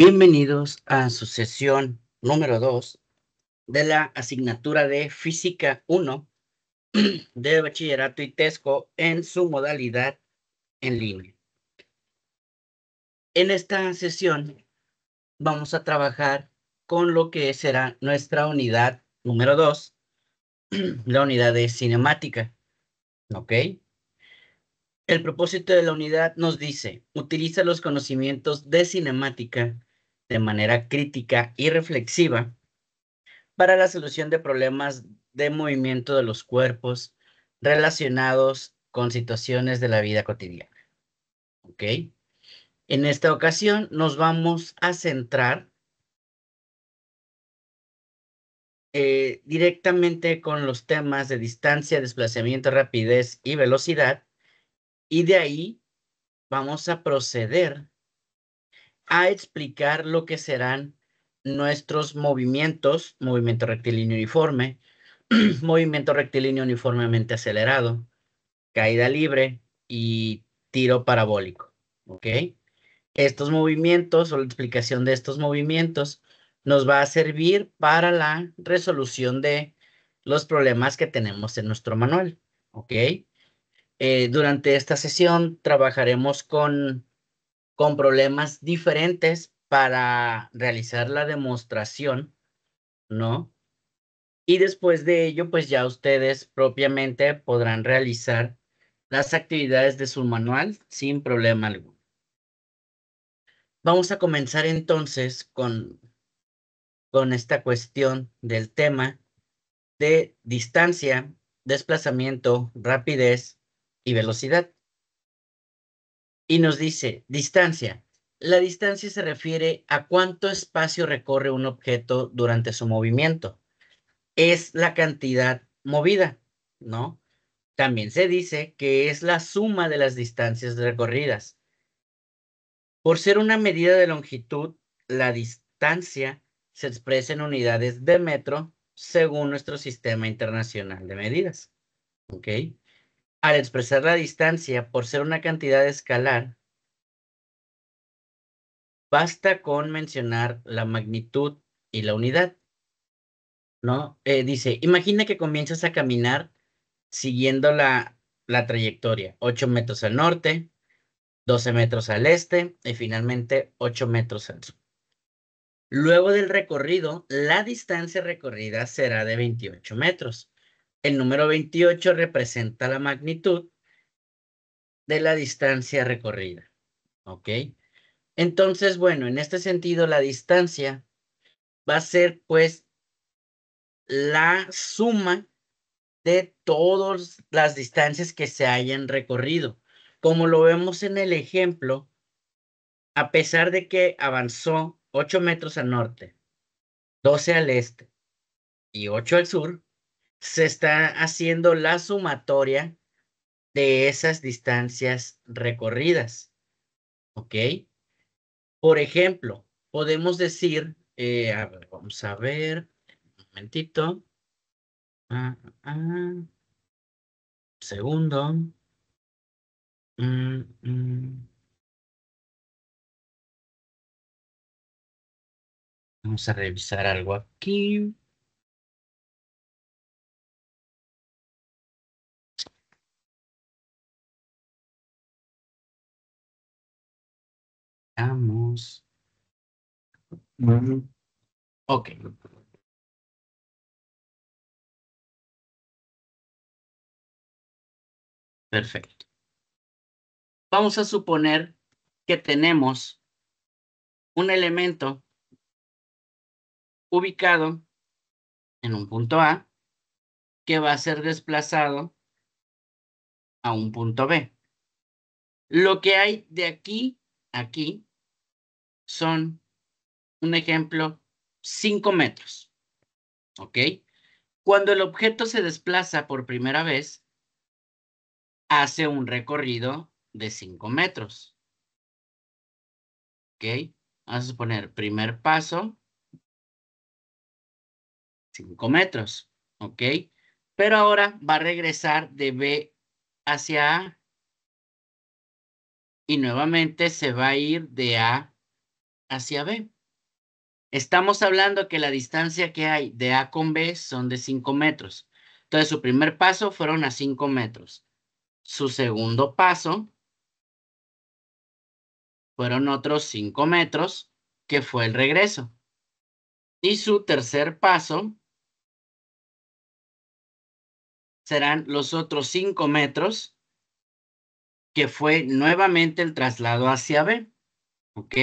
Bienvenidos a su sesión número 2 de la asignatura de Física 1 de Bachillerato ITESCO en su modalidad en línea. En esta sesión vamos a trabajar con lo que será nuestra unidad número 2, la unidad de cinemática. ¿Ok? El propósito de la unidad nos dice: utiliza los conocimientos de cinemática de manera crítica y reflexiva para la solución de problemas de movimiento de los cuerpos relacionados con situaciones de la vida cotidiana. ¿Ok? En esta ocasión nos vamos a centrar directamente con los temas de distancia, desplazamiento, rapidez y velocidad, y de ahí vamos a proceder a explicar lo que serán nuestros movimientos: movimiento rectilíneo uniforme, movimiento rectilíneo uniformemente acelerado, caída libre y tiro parabólico. ¿Ok? Estos movimientos, o la explicación de estos movimientos, nos va a servir para la resolución de los problemas que tenemos en nuestro manual. ¿Ok? Durante esta sesión trabajaremos con problemas diferentes para realizar la demostración, ¿no? Y después de ello, pues ya ustedes propiamente podrán realizar las actividades de su manual sin problema alguno. Vamos a comenzar entonces con esta cuestión del tema de distancia, desplazamiento, rapidez y velocidad. Y nos dice: distancia. La distancia se refiere a cuánto espacio recorre un objeto durante su movimiento. Es la cantidad movida, ¿no? También se dice que es la suma de las distancias recorridas. Por ser una medida de longitud, la distancia se expresa en unidades de metro según nuestro sistema internacional de medidas. ¿Ok? Al expresar la distancia por ser una cantidad escalar, basta con mencionar la magnitud y la unidad, ¿no? Dice: imagina que comienzas a caminar siguiendo la trayectoria: 8 metros al norte, 12 metros al este y finalmente 8 metros al sur. Luego del recorrido, la distancia recorrida será de 28 metros. El número 28 representa la magnitud de la distancia recorrida. ¿Ok? Entonces, bueno, en este sentido, la distancia va a ser, pues, la suma de todas las distancias que se hayan recorrido. Como lo vemos en el ejemplo, a pesar de que avanzó 8 metros al norte, 12 al este y 8 al sur, se está haciendo la sumatoria de esas distancias recorridas. ¿Ok? Por ejemplo, podemos decir, a ver, vamos a ver, un momentito. Ah, ah, ah, segundo. Mm, mm. Vamos a revisar algo aquí. Vamos. Ok, perfecto. Vamos a suponer que tenemos un elemento ubicado en un punto A que va a ser desplazado a un punto B. Lo que hay de aquí a aquí son, un ejemplo, 5 metros. ¿Ok? Cuando el objeto se desplaza por primera vez, hace un recorrido de 5 metros. ¿Ok? Vamos a suponer, primer paso, 5 metros. ¿Ok? Pero ahora va a regresar de B hacia A y nuevamente se va a ir de A hacia B. Estamos hablando que la distancia que hay de A con B son de 5 metros. Entonces, su primer paso fueron a 5 metros. Su segundo paso fueron otros 5 metros, que fue el regreso. Y su tercer paso serán los otros 5 metros, que fue nuevamente el traslado hacia B. ¿Ok?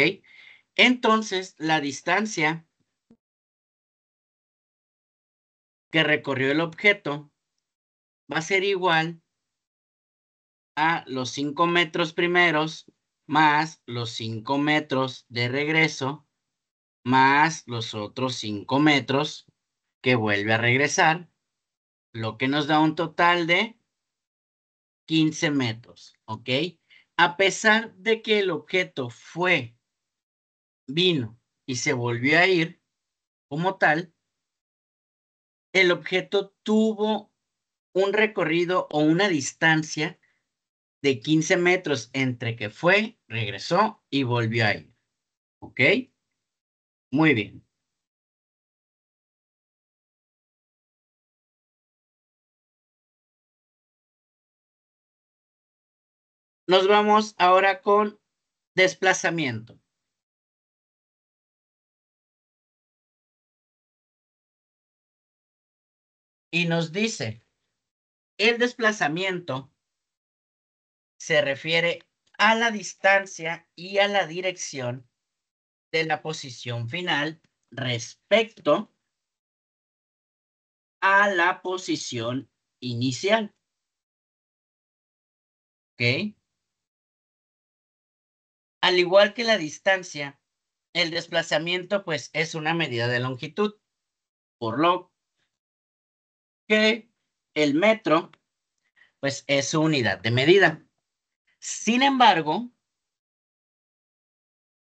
Entonces, la distancia que recorrió el objeto va a ser igual a los 5 metros primeros más los 5 metros de regreso más los otros 5 metros que vuelve a regresar, lo que nos da un total de 15 metros, ¿ok? A pesar de que el objeto vino y se volvió a ir como tal, el objeto tuvo un recorrido o una distancia de 15 metros entre que fue, regresó y volvió a ir. ¿Ok? Muy bien. Nos vamos ahora con desplazamiento. Y nos dice, el desplazamiento se refiere a la distancia y a la dirección de la posición final respecto a la posición inicial. ¿Ok? Al igual que la distancia, el desplazamiento pues es una medida de longitud, por lo que el metro pues es su unidad de medida. Sin embargo,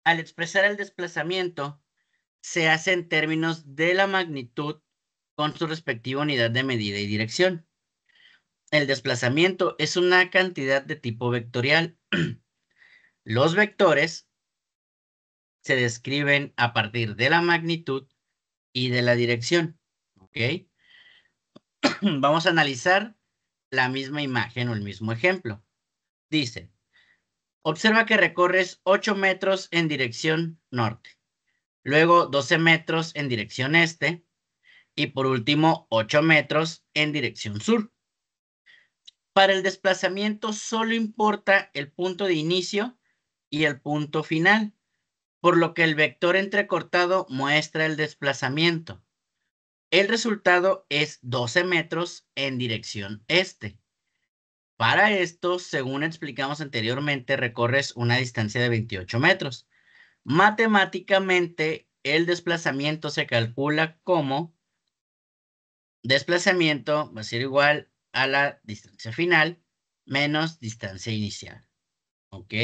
al expresar el desplazamiento, se hace en términos de la magnitud con su respectiva unidad de medida y dirección. El desplazamiento es una cantidad de tipo vectorial. Los vectores se describen a partir de la magnitud y de la dirección. ¿Ok? Vamos a analizar la misma imagen o el mismo ejemplo. Dice, observa que recorres 8 metros en dirección norte, luego 12 metros en dirección este y por último 8 metros en dirección sur. Para el desplazamiento solo importa el punto de inicio y el punto final, por lo que el vector entrecortado muestra el desplazamiento. El resultado es 12 metros en dirección este. Para esto, según explicamos anteriormente, recorres una distancia de 28 metros. Matemáticamente, el desplazamiento se calcula como desplazamiento va a ser igual a la distancia final menos distancia inicial. ¿Ok?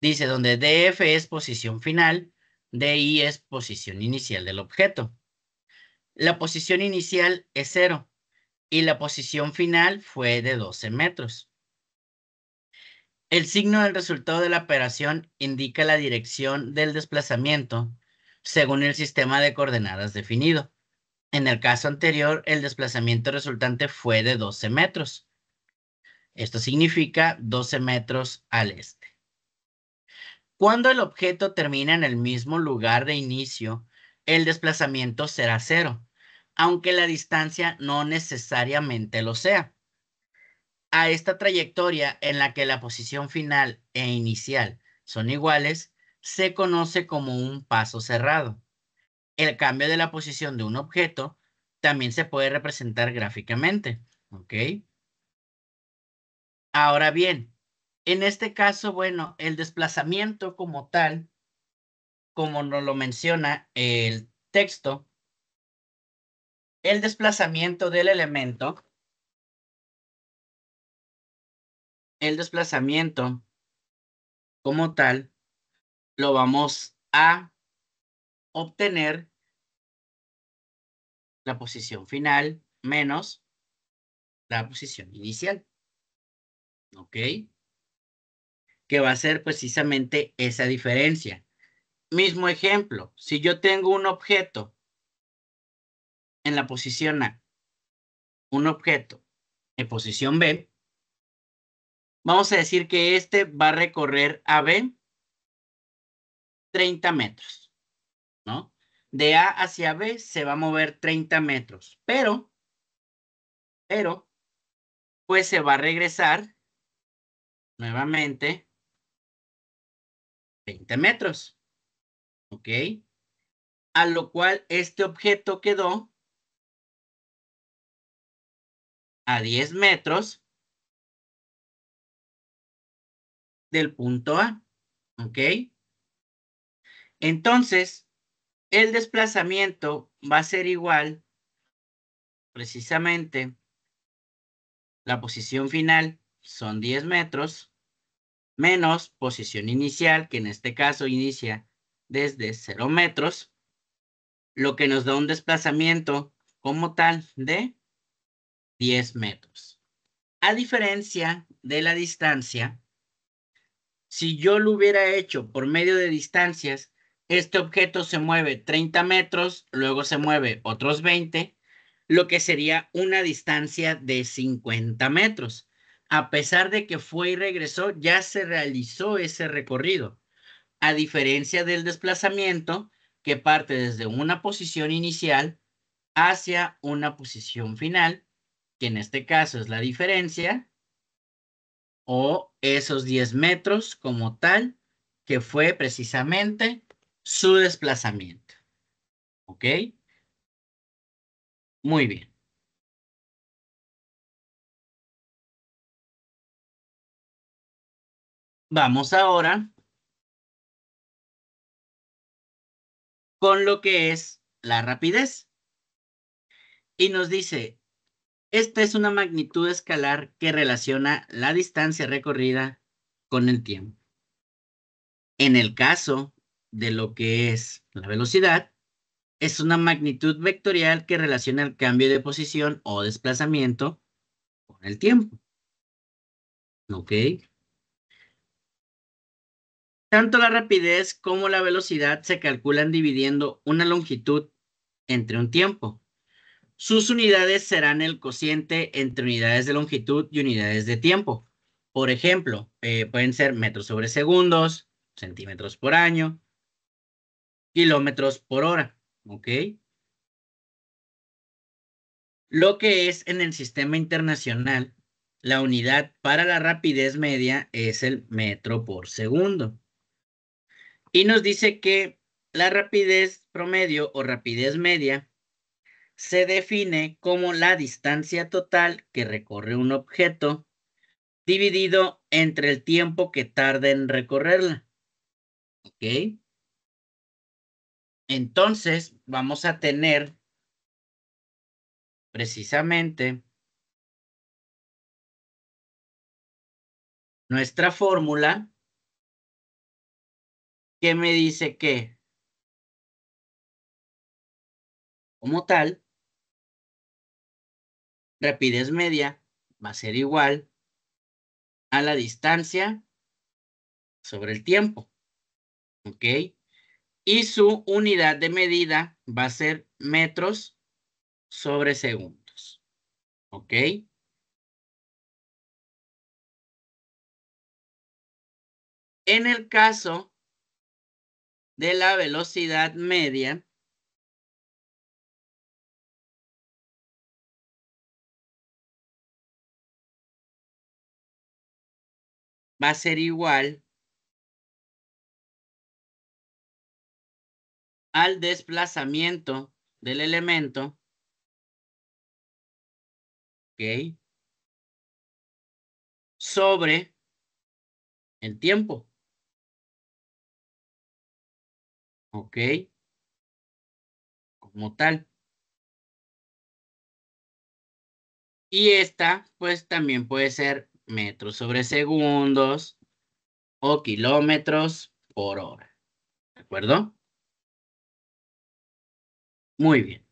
Dice donde DF es posición final, DI es posición inicial del objeto. La posición inicial es 0 y la posición final fue de 12 metros. El signo del resultado de la operación indica la dirección del desplazamiento según el sistema de coordenadas definido. En el caso anterior, el desplazamiento resultante fue de 12 metros. Esto significa 12 metros al este. Cuando el objeto termina en el mismo lugar de inicio, el desplazamiento será 0, aunque la distancia no necesariamente lo sea. A esta trayectoria en la que la posición final e inicial son iguales, se conoce como un paso cerrado. El cambio de la posición de un objeto también se puede representar gráficamente. ¿Ok? Ahora bien, en este caso, bueno, el desplazamiento como tal, como nos lo menciona el texto, el desplazamiento del elemento, el desplazamiento como tal, lo vamos a obtener la posición final menos la posición inicial. ¿Ok? Que va a ser precisamente esa diferencia. Mismo ejemplo, si yo tengo un objeto en la posición A, un objeto en posición B, vamos a decir que este va a recorrer a B 30 metros, ¿no? De A hacia B se va a mover 30 metros, pero, pues se va a regresar nuevamente 20 metros, ¿ok? A lo cual este objeto quedó a 10 metros del punto A, ¿ok? Entonces, el desplazamiento va a ser igual, precisamente, la posición final son 10 metros, menos posición inicial, que en este caso inicia desde 0 metros, lo que nos da un desplazamiento como tal de 10 metros. A diferencia de la distancia, si yo lo hubiera hecho por medio de distancias, este objeto se mueve 30 metros, luego se mueve otros 20, lo que sería una distancia de 50 metros. A pesar de que fue y regresó, ya se realizó ese recorrido. A diferencia del desplazamiento, que parte desde una posición inicial hacia una posición final, que en este caso es la diferencia, o esos 10 metros como tal, que fue precisamente su desplazamiento. ¿Ok? Muy bien. Vamos ahora con lo que es la rapidez. Y nos dice, esta es una magnitud escalar que relaciona la distancia recorrida con el tiempo. En el caso de lo que es la velocidad, es una magnitud vectorial que relaciona el cambio de posición o desplazamiento con el tiempo. ¿Ok? Tanto la rapidez como la velocidad se calculan dividiendo una longitud entre un tiempo. Sus unidades serán el cociente entre unidades de longitud y unidades de tiempo. Por ejemplo, pueden ser metros sobre segundos, centímetros por año, kilómetros por hora. ¿Ok? Lo que es en el sistema internacional, la unidad para la rapidez media es el metro por segundo. Y nos dice que la rapidez promedio o rapidez media se define como la distancia total que recorre un objeto dividido entre el tiempo que tarda en recorrerla. ¿Ok? Entonces vamos a tener precisamente nuestra fórmula que me dice que, como tal, rapidez media va a ser igual a la distancia sobre el tiempo. ¿Ok? Y su unidad de medida va a ser metros sobre segundos. ¿Ok? En el caso de la velocidad media, va a ser igual al desplazamiento del elemento, ¿ok? Sobre el tiempo, ¿ok? Como tal. Y esta, pues también puede ser metros sobre segundos o kilómetros por hora. ¿De acuerdo? Muy bien.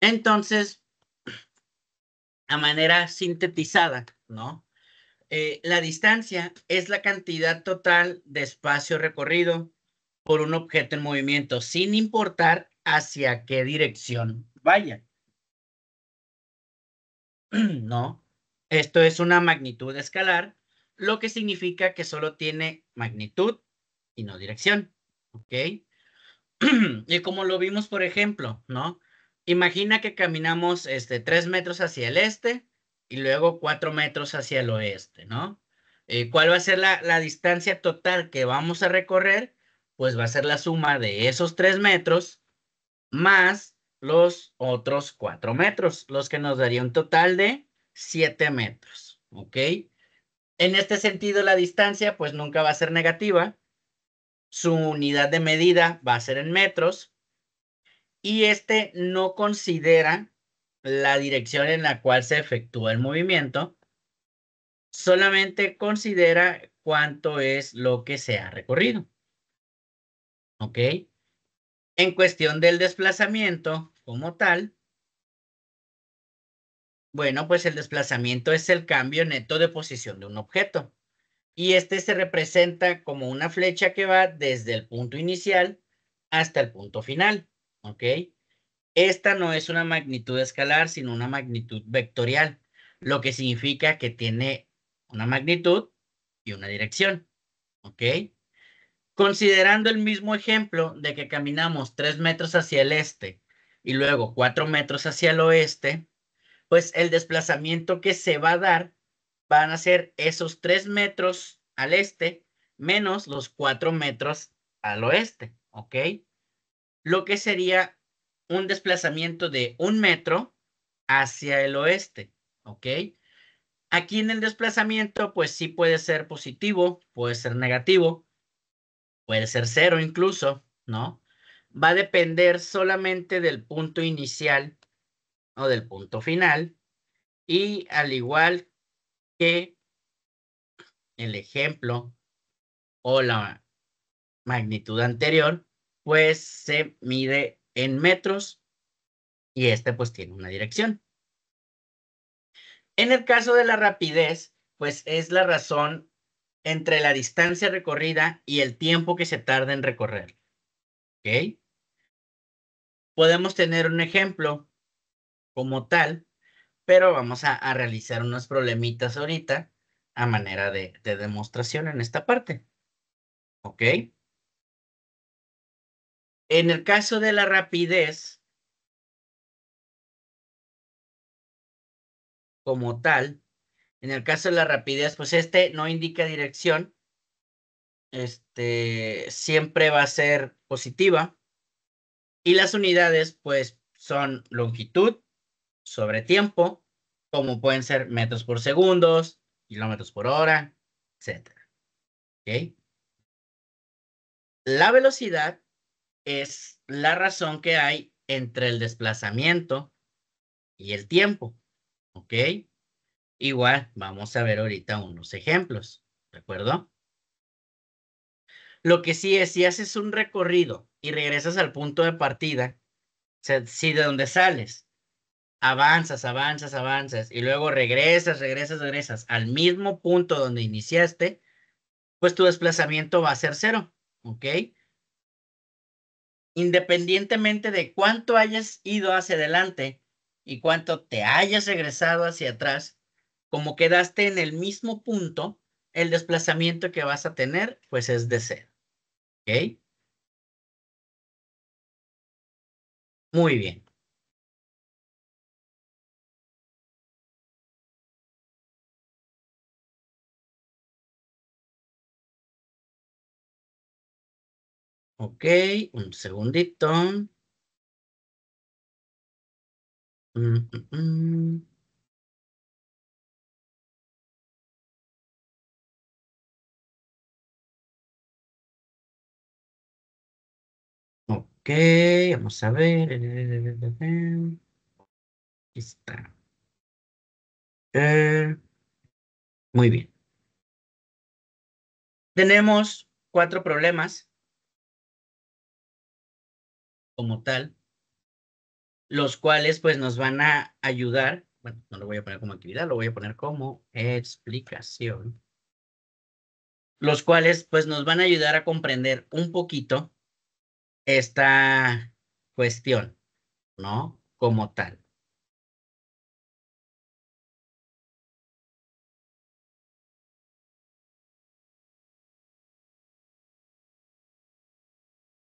Entonces, a manera sintetizada, ¿no? La distancia es la cantidad total de espacio recorrido por un objeto en movimiento, sin importar hacia qué dirección vaya, ¿no? Esto es una magnitud escalar, lo que significa que solo tiene magnitud y no dirección, ¿ok? Y como lo vimos, por ejemplo, ¿no? Imagina que caminamos 3 metros hacia el este y luego 4 metros hacia el oeste, ¿no? ¿Cuál va a ser la distancia total que vamos a recorrer? Pues va a ser la suma de esos 3 metros más los otros 4 metros, los que nos daría un total de 7 metros, ¿ok? En este sentido, la distancia pues nunca va a ser negativa, su unidad de medida va a ser en metros y este no considera la dirección en la cual se efectúa el movimiento, solamente considera cuánto es lo que se ha recorrido, ¿ok? En cuestión del desplazamiento como tal, bueno, pues el desplazamiento es el cambio neto de posición de un objeto y este se representa como una flecha que va desde el punto inicial hasta el punto final, ¿ok? Esta no es una magnitud escalar, sino una magnitud vectorial, lo que significa que tiene una magnitud y una dirección, ¿ok? Considerando el mismo ejemplo de que caminamos 3 metros hacia el este y luego 4 metros hacia el oeste, pues el desplazamiento que se va a dar van a ser esos 3 metros al este menos los 4 metros al oeste, ¿ok? Lo que sería un desplazamiento de 1 metro hacia el oeste, ¿ok? Aquí en el desplazamiento, pues sí puede ser positivo, puede ser negativo, puede ser cero incluso, ¿no? Va a depender solamente del punto inicial o del punto final y al igual que el ejemplo o la magnitud anterior, pues se mide en metros y este pues tiene una dirección. En el caso de la rapidez, pues es la razón entre la distancia recorrida y el tiempo que se tarda en recorrer. ¿Ok? Podemos tener un ejemplo como tal, pero vamos a realizar unos problemitas ahorita a manera de demostración en esta parte. ¿Ok? En el caso de la rapidez como tal, en el caso de la rapidez, pues este no indica dirección, siempre va a ser positiva. Y las unidades, pues, son longitud sobre tiempo, como pueden ser metros por segundos, kilómetros por hora, etcétera. ¿Ok? La velocidad es la razón que hay entre el desplazamiento y el tiempo. ¿Ok? Igual, vamos a ver ahorita unos ejemplos. ¿De acuerdo? Lo que sí es, si haces un recorrido y regresas al punto de partida, o sea, si de donde sales avanzas, avanzas, avanzas y luego regresas, regresas, regresas al mismo punto donde iniciaste, pues tu desplazamiento va a ser cero, ¿ok? Independientemente de cuánto hayas ido hacia adelante y cuánto te hayas regresado hacia atrás, como quedaste en el mismo punto, el desplazamiento que vas a tener, pues es de cero, ¿ok? Muy bien. Ok, un segundito. Mm, mm, mm. Ok, vamos a ver. Aquí está. Muy bien. Tenemos 4 problemas como tal. los cuales pues nos van a ayudar. Bueno, no lo voy a poner como actividad, lo voy a poner como explicación. Los cuales pues nos van a ayudar a comprender un poquito esta cuestión, ¿no? Como tal.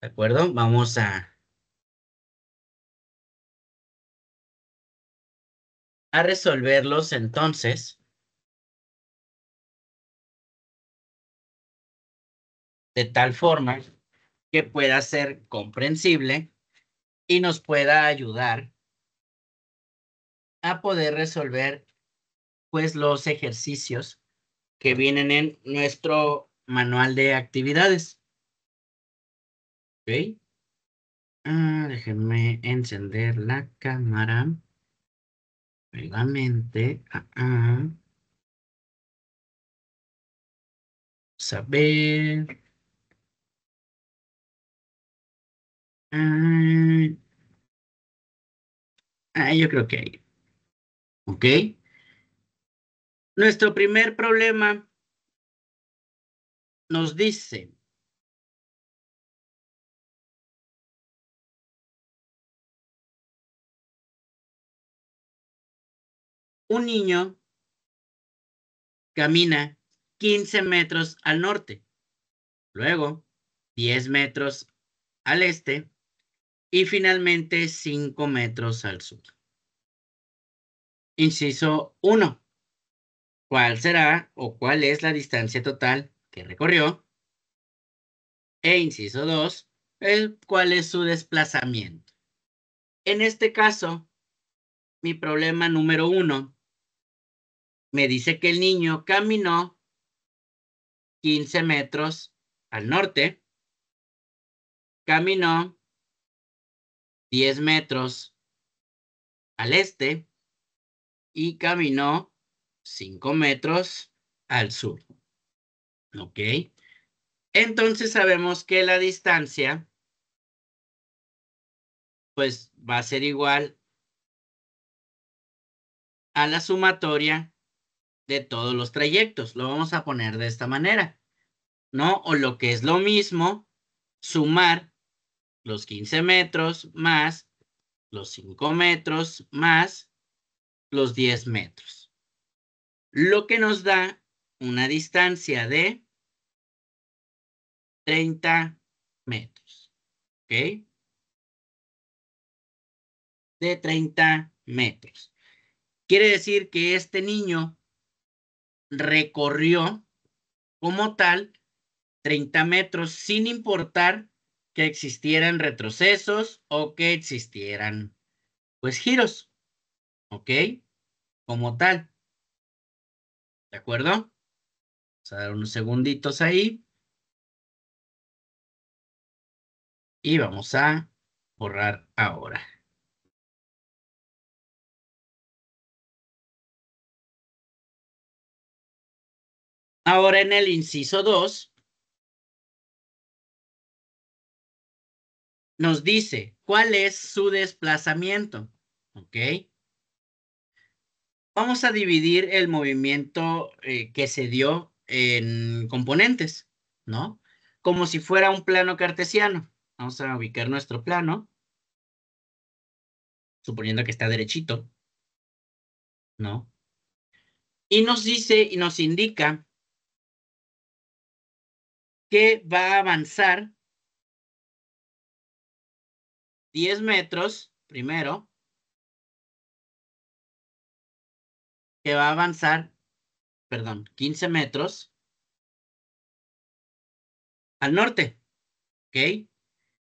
¿De acuerdo? Vamos a resolverlos entonces de tal forma que pueda ser comprensible y nos pueda ayudar a poder resolver pues los ejercicios que vienen en nuestro manual de actividades. ¿Ok? Déjenme encender la cámara nuevamente. Vamos a ver. Ah, yo creo que ahí. ¿Ok? Nuestro primer problema nos dice, un niño camina 15 metros al norte, luego 10 metros al este y finalmente 5 metros al sur. Inciso 1. ¿Cuál será o cuál es la distancia total que recorrió? E inciso 2. ¿Cuál es su desplazamiento? En este caso, mi problema número 1 me dice que el niño caminó 15 metros al norte, caminó 10 metros al este y caminó 5 metros al sur. ¿Ok? Entonces sabemos que la distancia pues va a ser igual a la sumatoria de todos los trayectos. Lo vamos a poner de esta manera, ¿no? O lo que es lo mismo, sumar los 15 metros más los 5 metros más los 10 metros. Lo que nos da una distancia de 30 metros. ¿Ok? De 30 metros. Quiere decir que este niño recorrió como tal 30 metros sin importar que existieran retrocesos o que existieran pues giros. ¿Ok? Como tal. ¿De acuerdo? Vamos a dar unos segunditos ahí. Y vamos a borrar ahora. Ahora en el inciso 2 nos dice cuál es su desplazamiento. ¿Ok? Vamos a dividir el movimiento que se dio en componentes, ¿no? Como si fuera un plano cartesiano. Vamos a ubicar nuestro plano, suponiendo que está derechito, ¿no? Y nos dice y nos indica que va a avanzar 10 metros primero, que va a avanzar, perdón, 15 metros al norte, ¿ok?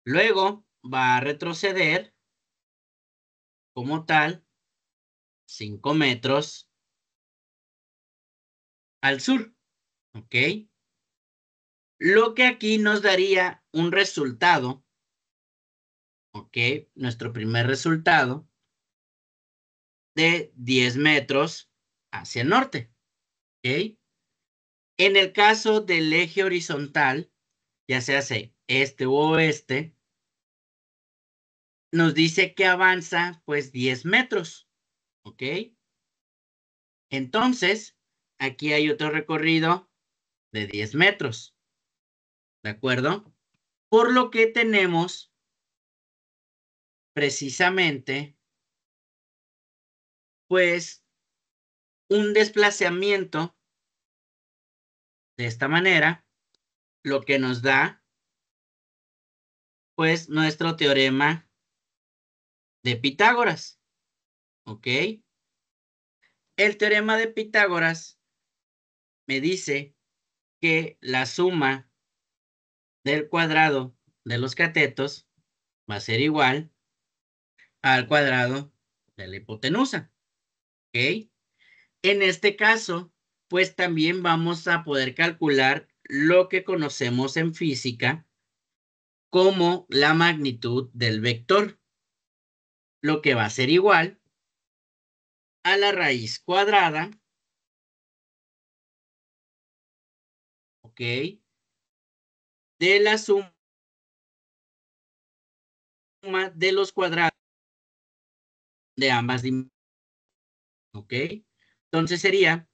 Luego va a retroceder como tal 5 metros al sur, ¿ok? Lo que aquí nos daría un resultado, ¿ok? Nuestro primer resultado de 10 metros hacia el norte, ¿ok? En el caso del eje horizontal, ya se hace este u oeste, nos dice que avanza pues 10 metros, ¿ok? Entonces, aquí hay otro recorrido de 10 metros, ¿de acuerdo? Por lo que tenemos precisamente pues un desplazamiento de esta manera, lo que nos da pues nuestro teorema de Pitágoras, ¿ok? El teorema de Pitágoras me dice que la suma del cuadrado de los catetos va a ser igual al cuadrado de la hipotenusa, ¿ok? En este caso, pues también vamos a poder calcular lo que conocemos en física como la magnitud del vector, lo que va a ser igual a la raíz cuadrada, ¿ok? De la suma de los cuadrados de ambas dimensiones, ¿ok? Entonces sería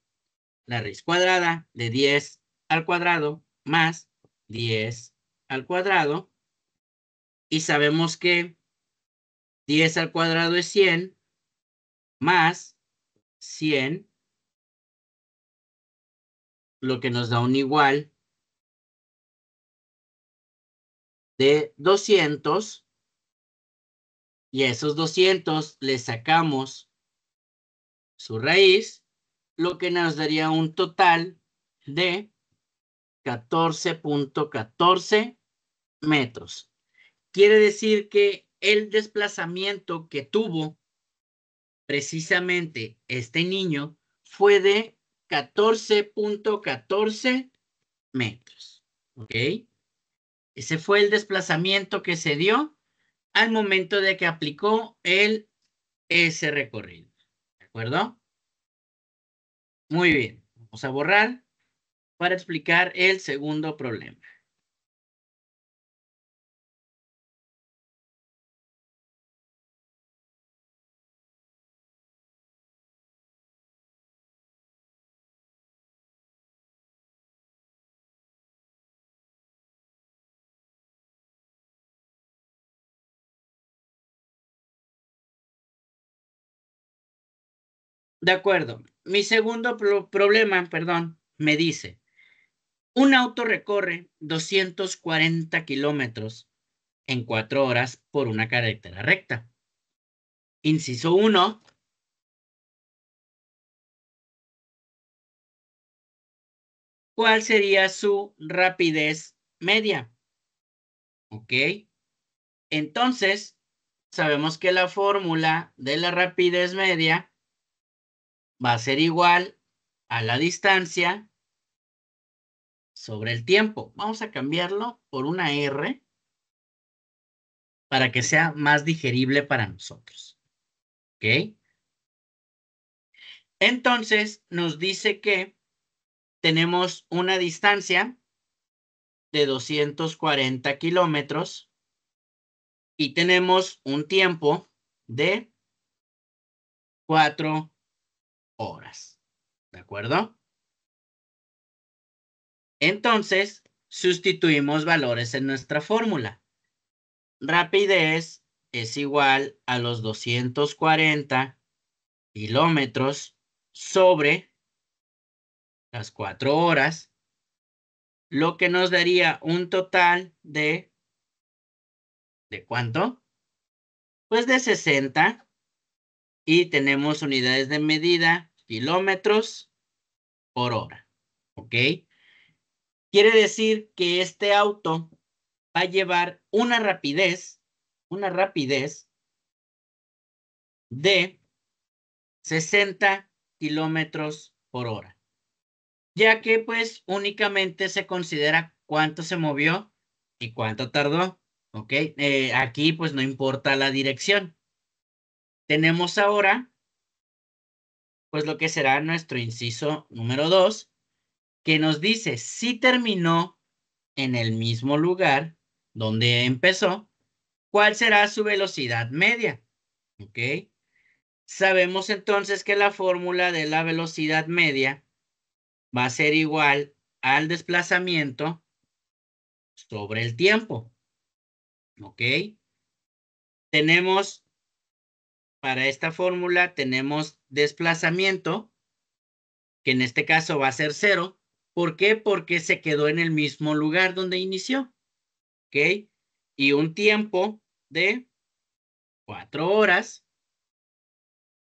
la raíz cuadrada de 10 al cuadrado más 10 al cuadrado. Y sabemos que 10 al cuadrado es 100 más 100, lo que nos da un igual de 200. Y a esos 200 le sacamos su raíz, lo que nos daría un total de 14.14 metros. Quiere decir que el desplazamiento que tuvo precisamente este niño fue de 14.14 metros. ¿Ok? Ese fue el desplazamiento que se dio al momento de que aplicó ese recorrido. ¿De acuerdo? Muy bien. Vamos a borrar para explicar el segundo problema. De acuerdo. Mi segundo problema, perdón, me dice, un auto recorre 240 kilómetros en 4 horas por una carretera recta. Inciso 1. ¿Cuál sería su rapidez media? ¿Ok? Entonces, sabemos que la fórmula de la rapidez media va a ser igual a la distancia sobre el tiempo. Vamos a cambiarlo por una R para que sea más digerible para nosotros. ¿Ok? Entonces, nos dice que tenemos una distancia de 240 kilómetros y tenemos un tiempo de 4 horas. ¿De acuerdo? Entonces, sustituimos valores en nuestra fórmula. Rapidez es igual a los 240 kilómetros sobre las 4 horas, lo que nos daría un total ¿de cuánto? Pues de 60, y tenemos unidades de medida, kilómetros por hora, ¿ok? Quiere decir que este auto va a llevar una rapidez de 60 kilómetros por hora, ya que pues únicamente se considera cuánto se movió y cuánto tardó, ¿ok? Aquí pues no importa la dirección. Tenemos ahora pues lo que será nuestro inciso número 2, que nos dice si terminó en el mismo lugar donde empezó ¿Cuál será su velocidad media? ¿Ok? Sabemos entonces que la fórmula de la velocidad media va a ser igual al desplazamiento sobre el tiempo. ¿Ok? Tenemos, para esta fórmula, tenemos desplazamiento, que en este caso va a ser 0. ¿Por qué? Porque se quedó en el mismo lugar donde inició. ¿Ok? Y un tiempo de 4 horas.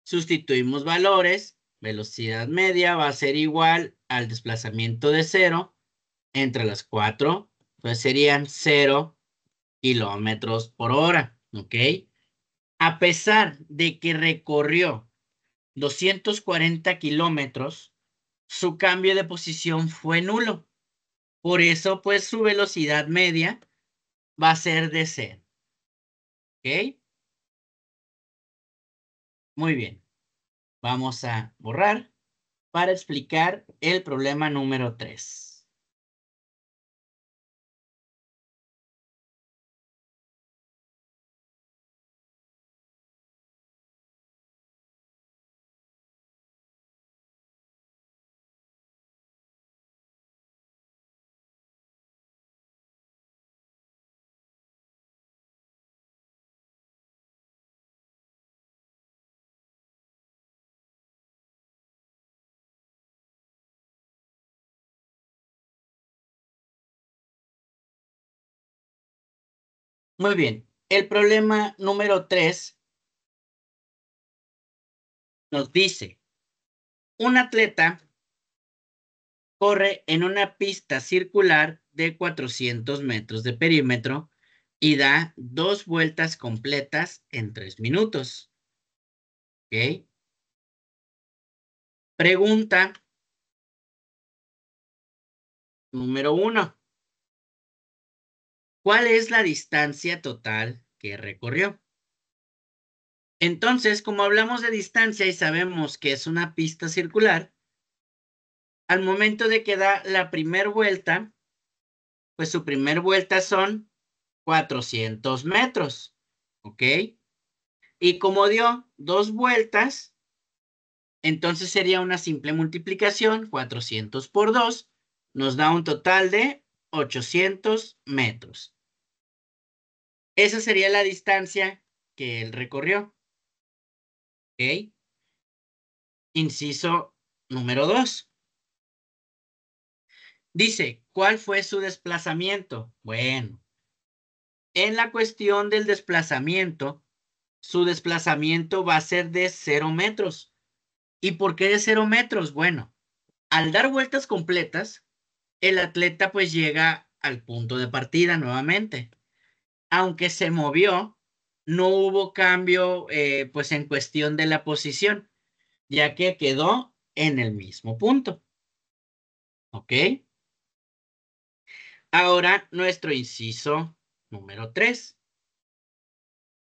Sustituimos valores. Velocidad media va a ser igual al desplazamiento de 0 entre las 4. Entonces serían 0 kilómetros por hora. ¿Ok? A pesar de que recorrió 240 kilómetros, su cambio de posición fue nulo. Por eso, pues, su velocidad media va a ser de 0. ¿Ok? Muy bien. Vamos a borrar para explicar el problema número 3. Muy bien. El problema número 3 nos dice, un atleta corre en una pista circular de 400 metros de perímetro y da 2 vueltas completas en 3 minutos. ¿Ok? Pregunta número 1. ¿Cuál es la distancia total que recorrió? Entonces, como hablamos de distancia y sabemos que es una pista circular, al momento de que da la primera vuelta, pues su primera vuelta son 400 metros. ¿Ok? Y como dio 2 vueltas, entonces sería una simple multiplicación. 400 por 2 nos da un total de 800 metros. Esa sería la distancia que él recorrió. ¿Ok? Inciso número 2. Dice, ¿cuál fue su desplazamiento? Bueno, en la cuestión del desplazamiento, su desplazamiento va a ser de 0 metros. ¿Y por qué de 0 metros? Bueno, al dar vueltas completas, el atleta pues llega al punto de partida nuevamente. Aunque se movió, no hubo cambio pues en cuestión de la posición, ya que quedó en el mismo punto. ¿Ok? Ahora nuestro inciso número 3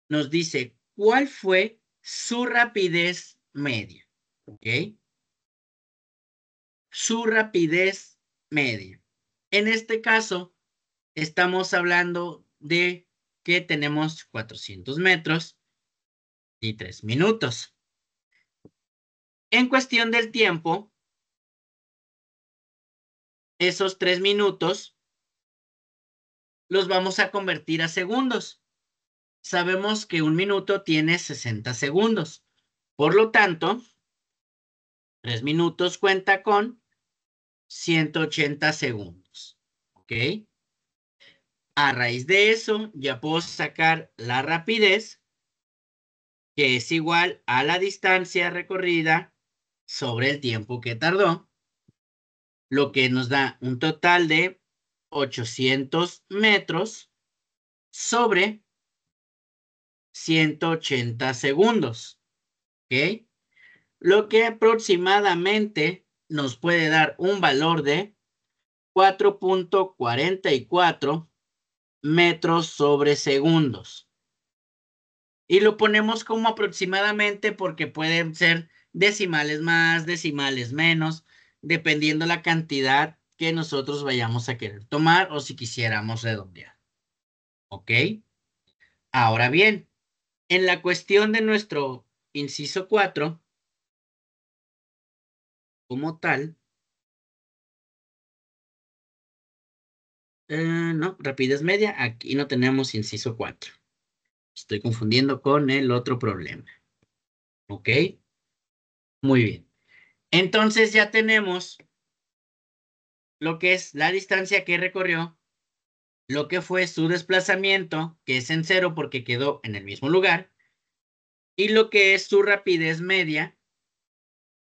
nos dice cuál fue su rapidez media. ¿Ok? Su rapidez media. En este caso, estamos hablando de que tenemos 400 metros y 3 minutos. En cuestión del tiempo, esos 3 minutos los vamos a convertir a segundos. Sabemos que un minuto tiene 60 segundos. Por lo tanto, 3 minutos cuenta con 180 segundos. ¿Ok? A raíz de eso, ya puedo sacar la rapidez, que es igual a la distancia recorrida sobre el tiempo que tardó, lo que nos da un total de 800 metros sobre 180 segundos. ¿Ok? Lo que aproximadamente nos puede dar un valor de 4.44 metros sobre segundos. Y lo ponemos como aproximadamente porque pueden ser decimales más, decimales menos, dependiendo la cantidad que nosotros vayamos a querer tomar o si quisiéramos redondear. ¿Ok? Ahora bien, en la cuestión de nuestro inciso 4, como tal, no, rapidez media, aquí no tenemos inciso 4. Estoy confundiendo con el otro problema. ¿Ok? Muy bien. Entonces ya tenemos lo que es la distancia que recorrió, lo que fue su desplazamiento, que es en cero porque quedó en el mismo lugar, y lo que es su rapidez media,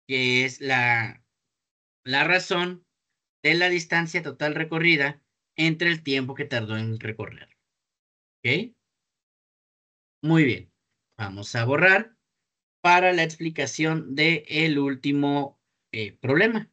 que es la razón de la distancia total recorrida entre el tiempo que tardó en recorrer. ¿Ok? Muy bien. Vamos a borrar para la explicación del último problema.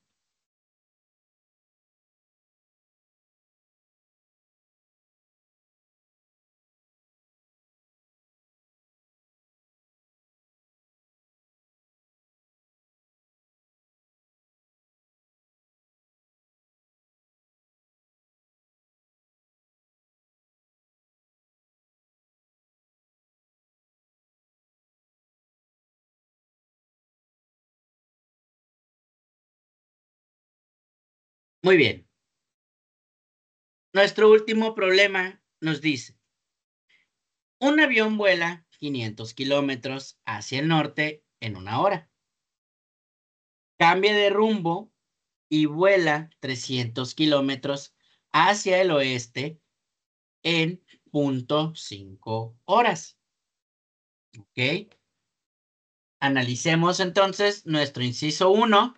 Muy bien. Nuestro último problema nos dice, un avión vuela 500 kilómetros hacia el norte en 1 hora. Cambia de rumbo y vuela 300 kilómetros hacia el oeste en 0.5 horas. ¿Ok? Analicemos entonces nuestro inciso 1,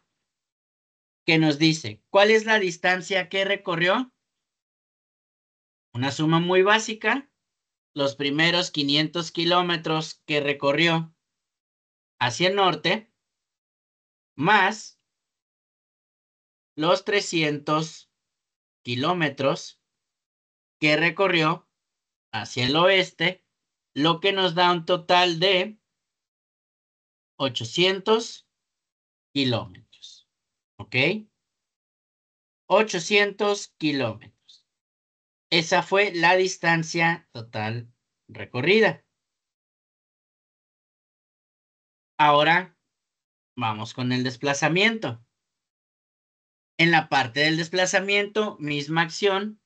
que nos dice, ¿cuál es la distancia que recorrió? Una suma muy básica, los primeros 500 kilómetros que recorrió hacia el norte, más los 300 kilómetros que recorrió hacia el oeste, lo que nos da un total de 800 kilómetros. ¿Ok? 800 kilómetros. Esa fue la distancia total recorrida. Ahora vamos con el desplazamiento. En la parte del desplazamiento, misma acción,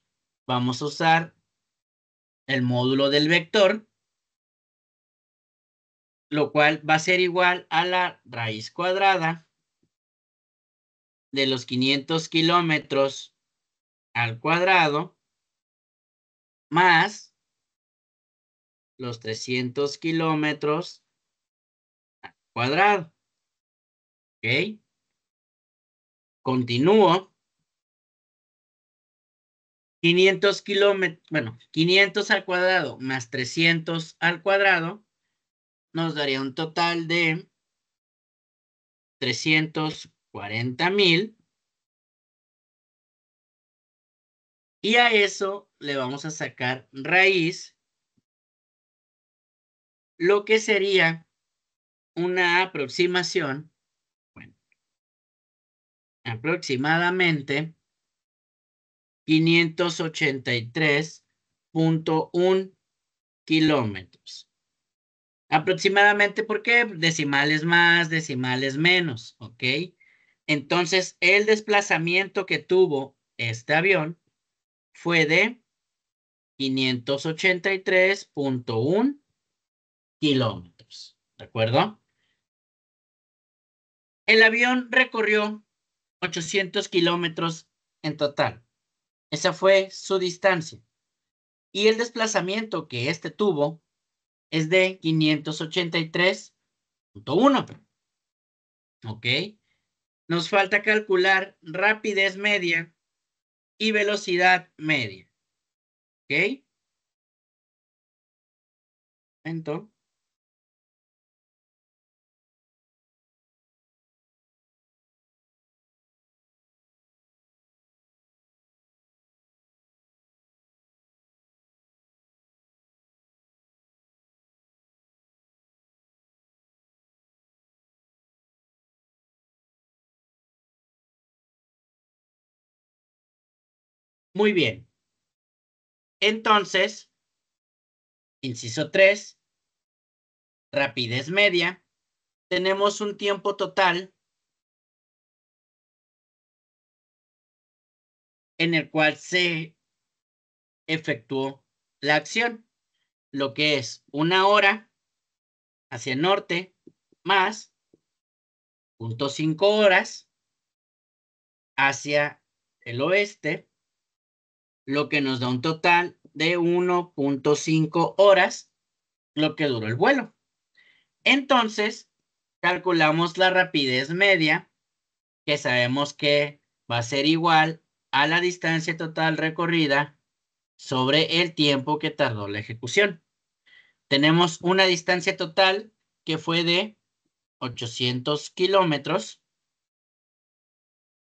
vamos a usar el módulo del vector, lo cual va a ser igual a la raíz cuadrada de los 500 kilómetros al cuadrado más los 300 kilómetros al cuadrado. ¿Ok? Continúo. 500 kilómetros, bueno, 500 al cuadrado más 300 al cuadrado nos daría un total de 340,000. Y a eso le vamos a sacar raíz, lo que sería una aproximación, bueno, aproximadamente 583,1 kilómetros. Aproximadamente, ¿por qué? Decimales más, decimales menos, ¿ok? Entonces, el desplazamiento que tuvo este avión fue de 583,1 kilómetros, ¿de acuerdo? El avión recorrió 800 kilómetros en total. Esa fue su distancia. Y el desplazamiento que este tuvo es de 583,1. ¿Ok? Nos falta calcular rapidez media y velocidad media. ¿Ok? Entonces, muy bien. Entonces, Inciso 3, rapidez media. Tenemos un tiempo total en el cual se efectuó la acción, lo que es 1 hora hacia el norte más 0.5 horas hacia el oeste, lo que nos da un total de 1.5 horas, lo que duró el vuelo. Entonces, calculamos la rapidez media, que sabemos que va a ser igual a la distancia total recorrida sobre el tiempo que tardó la ejecución. Tenemos una distancia total que fue de 800 kilómetros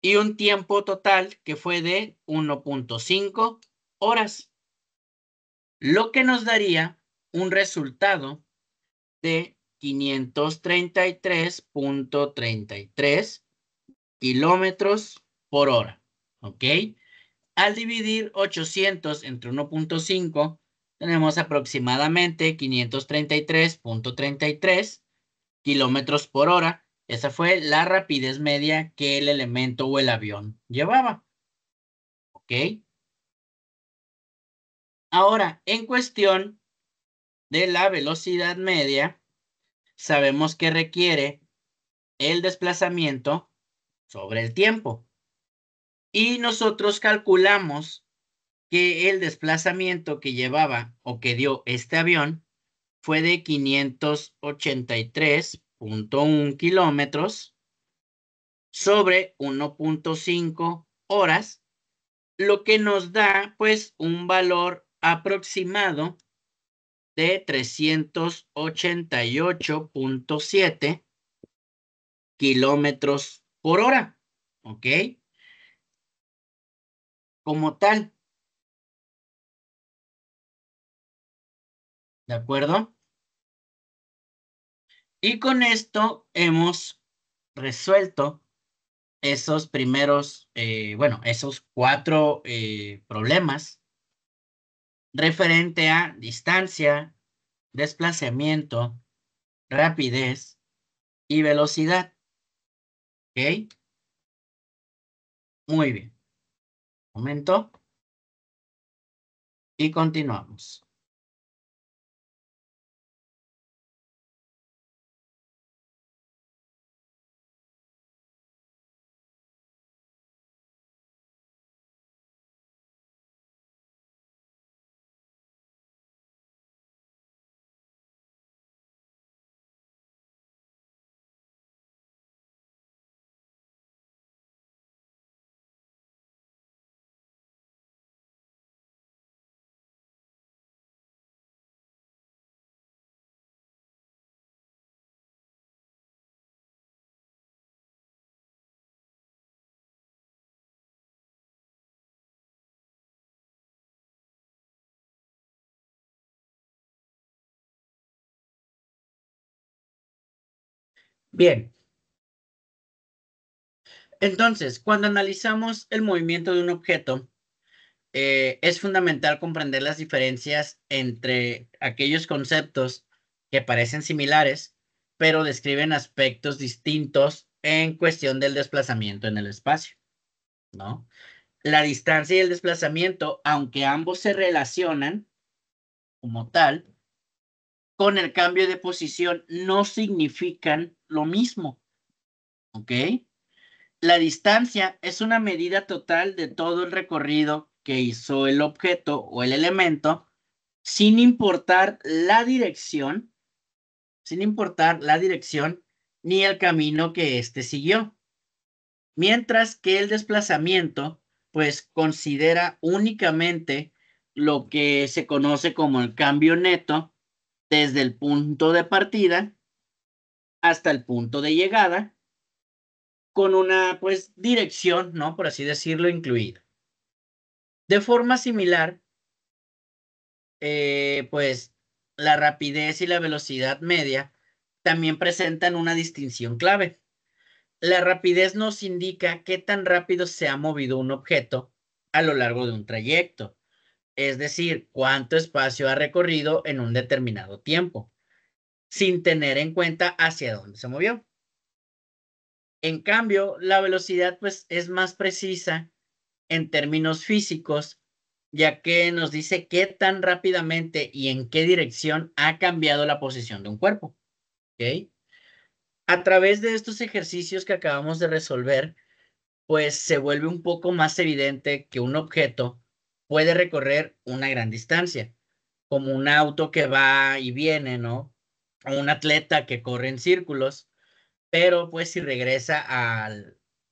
y un tiempo total que fue de 1.5 horas, lo que nos daría un resultado de 533.33 kilómetros por hora. ¿Ok? Al dividir 800 entre 1.5, tenemos aproximadamente 533.33 kilómetros por hora. Esa fue la rapidez media que el elemento o el avión llevaba. ¿Ok? Ahora, en cuestión de la velocidad media, sabemos que requiere el desplazamiento sobre el tiempo. Y nosotros calculamos que el desplazamiento que llevaba o que dio este avión fue de 583.1 kilómetros sobre 1.5 horas, lo que nos da pues un valor aproximado de 388.7 kilómetros por hora. ¿Ok? Como tal. ¿De acuerdo? Y con esto hemos resuelto esos primeros, esos 4 problemas referente a distancia, desplazamiento, rapidez y velocidad. ¿Ok? Muy bien. Un momento. Y continuamos. Bien. Entonces, cuando analizamos el movimiento de un objeto, es fundamental comprender las diferencias entre aquellos conceptos que parecen similares, pero describen aspectos distintos en cuestión del desplazamiento en el espacio, ¿no? La distancia y el desplazamiento, aunque ambos se relacionan como tal, con el cambio de posición no significan lo mismo, ¿ok? La distancia es una medida total de todo el recorrido que hizo el objeto o el elemento, sin importar la dirección, ni el camino que éste siguió. Mientras que el desplazamiento, pues considera únicamente lo que se conoce como el cambio neto desde el punto de partida hasta el punto de llegada, con una, pues, dirección, ¿no? Por así decirlo, incluida. De forma similar, pues la rapidez y la velocidad media también presentan una distinción clave. La rapidez nos indica qué tan rápido se ha movido un objeto a lo largo de un trayecto, es decir, cuánto espacio ha recorrido en un determinado tiempo, sin tener en cuenta hacia dónde se movió. En cambio, la velocidad pues es más precisa en términos físicos, ya que nos dice qué tan rápidamente y en qué dirección ha cambiado la posición de un cuerpo. ¿Ok? A través de estos ejercicios que acabamos de resolver, pues se vuelve un poco más evidente que un objeto puede recorrer una gran distancia, como un auto que va y viene, ¿no? O un atleta que corre en círculos, pero pues si regresa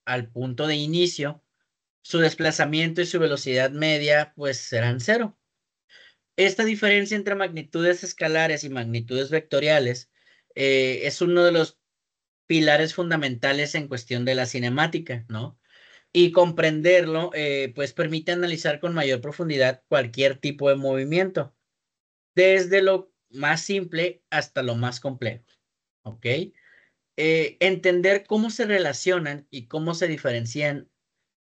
al punto de inicio, su desplazamiento y su velocidad media pues serán cero. Esta diferencia entre magnitudes escalares y magnitudes vectoriales es uno de los pilares fundamentales en cuestión de la cinemática, ¿no? Y comprenderlo, pues permite analizar con mayor profundidad cualquier tipo de movimiento, desde lo más simple hasta lo más complejo, ¿ok? Entender cómo se relacionan y cómo se diferencian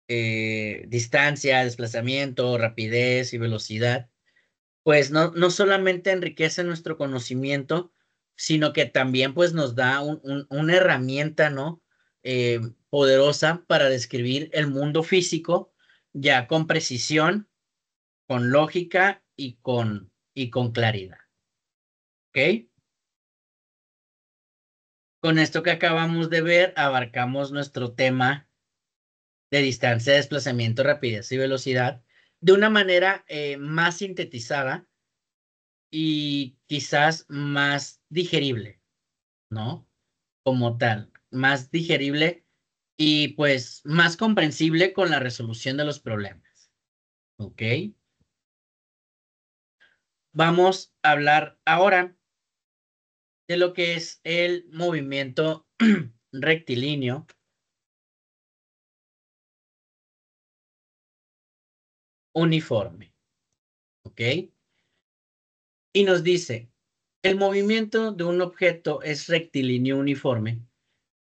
distancia, desplazamiento, rapidez y velocidad, pues no solamente enriquece nuestro conocimiento, sino que también pues nos da una herramienta, ¿no? Eh, Poderosa para describir el mundo físico ya con precisión, con lógica y con claridad. ¿Ok? Con esto que acabamos de ver, abarcamos nuestro tema de distancia, desplazamiento, rapidez y velocidad de una manera más sintetizada y quizás más digerible, ¿no? Como tal, más digerible y pues más comprensible con la resolución de los problemas. ¿Ok? Vamos a hablar ahora de lo que es el movimiento rectilíneo uniforme. ¿Ok? Y nos dice, el movimiento de un objeto es rectilíneo uniforme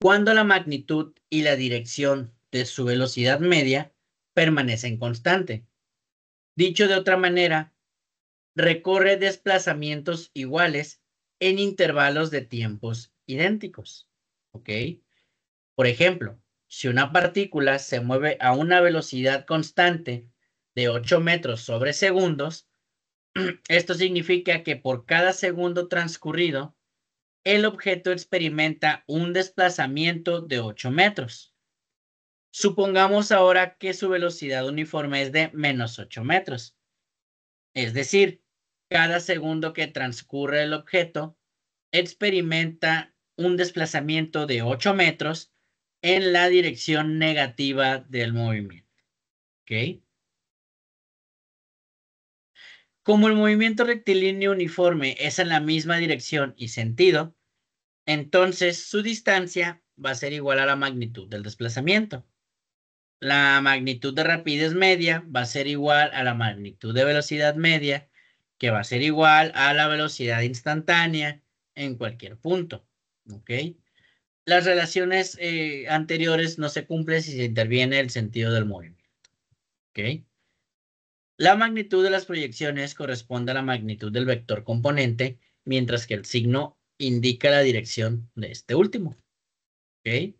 cuando la magnitud y la dirección de su velocidad media permanecen constante. Dicho de otra manera, recorre desplazamientos iguales en intervalos de tiempos idénticos. ¿Ok? Por ejemplo, si una partícula se mueve a una velocidad constante de 8 metros sobre segundos, esto significa que por cada segundo transcurrido, el objeto experimenta un desplazamiento de 8 metros. Supongamos ahora que su velocidad uniforme es de menos 8 metros. Es decir, cada segundo que transcurre el objeto experimenta un desplazamiento de 8 metros en la dirección negativa del movimiento. ¿Ok? Como el movimiento rectilíneo uniforme es en la misma dirección y sentido, entonces su distancia va a ser igual a la magnitud del desplazamiento. La magnitud de rapidez media va a ser igual a la magnitud de velocidad media, que va a ser igual a la velocidad instantánea en cualquier punto. ¿Ok? Las relaciones anteriores no se cumplen si se interviene el sentido del movimiento. ¿Ok? La magnitud de las proyecciones corresponde a la magnitud del vector componente, mientras que el signo indica la dirección de este último. ¿Ok?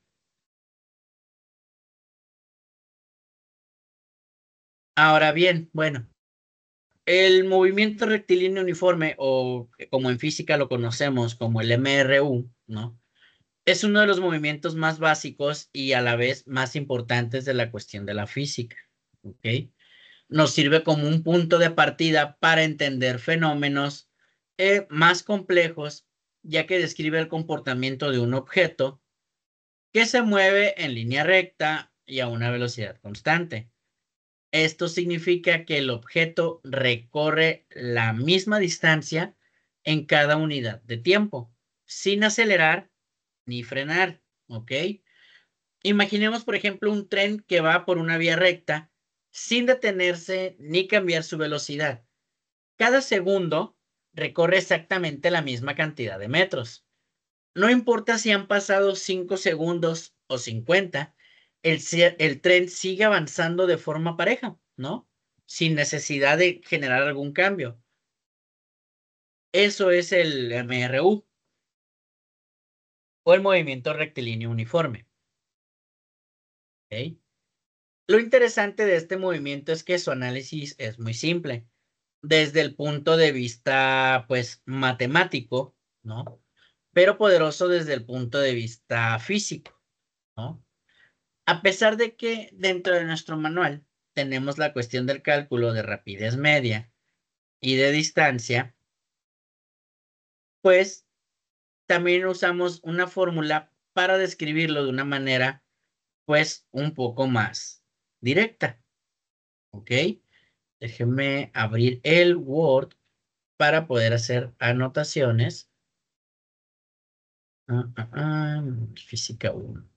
Ahora bien, bueno, el movimiento rectilíneo uniforme, o como en física lo conocemos como el MRU, ¿no? Es uno de los movimientos más básicos y a la vez más importantes de la cuestión de la física. ¿Ok? Nos sirve como un punto de partida para entender fenómenos más complejos, ya que describe el comportamiento de un objeto que se mueve en línea recta y a una velocidad constante. Esto significa que el objeto recorre la misma distancia en cada unidad de tiempo, sin acelerar ni frenar, ¿ok? Imaginemos, por ejemplo, un tren que va por una vía recta sin detenerse ni cambiar su velocidad. Cada segundo recorre exactamente la misma cantidad de metros. No importa si han pasado 5 segundos o 50, el tren sigue avanzando de forma pareja, ¿no? sin necesidad de generar algún cambio. Eso es el MRU o el movimiento rectilíneo uniforme. ¿Ok? Lo interesante de este movimiento es que su análisis es muy simple. Desde el punto de vista, pues, matemático, ¿no? Pero poderoso desde el punto de vista físico, ¿no? A pesar de que dentro de nuestro manual tenemos la cuestión del cálculo de rapidez media y de distancia, pues también usamos una fórmula para describirlo de una manera, pues, un poco más directa, ¿ok? Déjenme abrir el Word para poder hacer anotaciones. Física 1.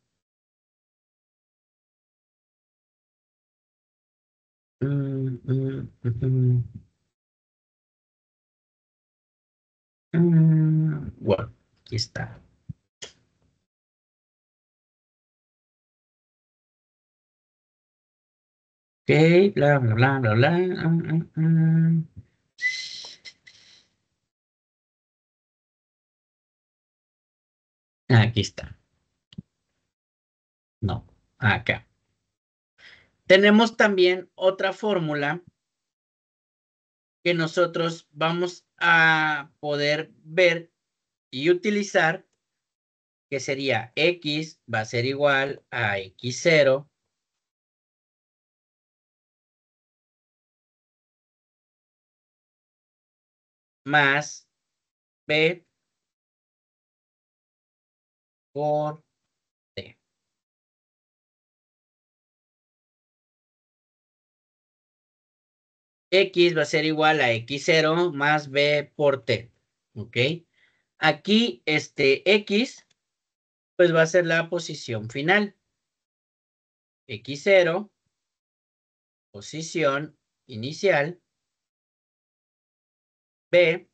Bueno, aquí está. Ok, bla, bla, bla, bla, bla. Aquí está. No, acá. Tenemos también otra fórmula que nosotros vamos a poder ver y utilizar, que sería X va a ser igual a X0 más B por T. X va a ser igual a X0 más B por T. ¿Ok? Aquí, X, pues va a ser la posición final. X0, posición inicial. B,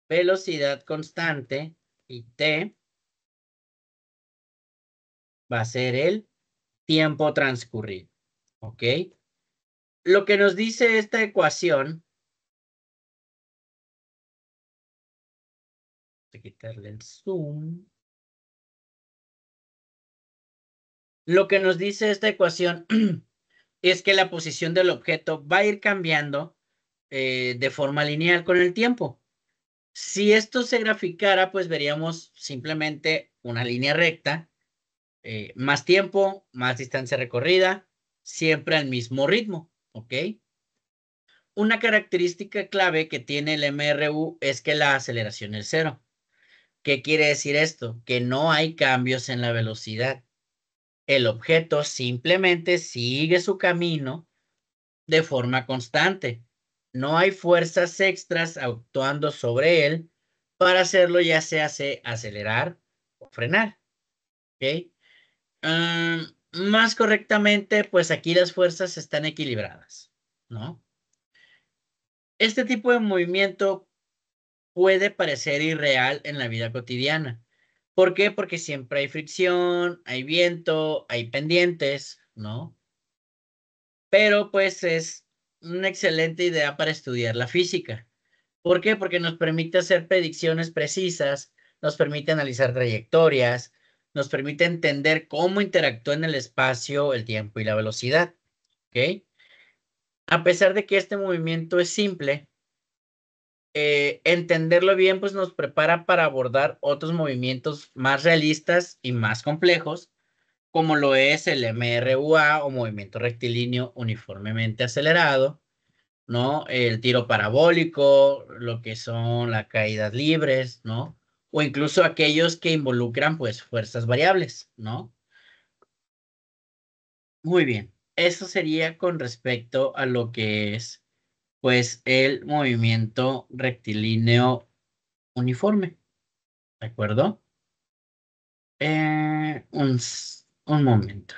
velocidad constante. Y T va a ser el tiempo transcurrido. ¿Ok? Lo que nos dice esta ecuación, voy a quitarle el zoom. Lo que nos dice esta ecuación es que la posición del objeto va a ir cambiando de forma lineal con el tiempo. Si esto se graficara, pues veríamos simplemente una línea recta, más tiempo, más distancia recorrida, siempre al mismo ritmo, ¿ok? Una característica clave que tiene el MRU es que la aceleración es cero. ¿Qué quiere decir esto? Que no hay cambios en la velocidad. El objeto simplemente sigue su camino de forma constante. No hay fuerzas extras actuando sobre él para hacerlo, ya sea acelerar o frenar. ¿Ok? Más correctamente, pues aquí las fuerzas están equilibradas, ¿no? Este tipo de movimiento puede parecer irreal en la vida cotidiana. ¿Por qué? Porque siempre hay fricción, hay viento, hay pendientes, ¿no? Pero pues es una excelente idea para estudiar la física. ¿Por qué? Porque nos permite hacer predicciones precisas, nos permite analizar trayectorias, nos permite entender cómo interactúa en el espacio, el tiempo y la velocidad. ¿Ok? A pesar de que este movimiento es simple, entenderlo bien pues nos prepara para abordar otros movimientos más realistas y más complejos, como lo es el MRUA o movimiento rectilíneo uniformemente acelerado, ¿no? El tiro parabólico, lo que son las caídas libres, ¿no? O incluso aquellos que involucran, pues, fuerzas variables, ¿no? Muy bien. Eso sería con respecto a lo que es, pues, el movimiento rectilíneo uniforme, ¿de acuerdo? Un momento.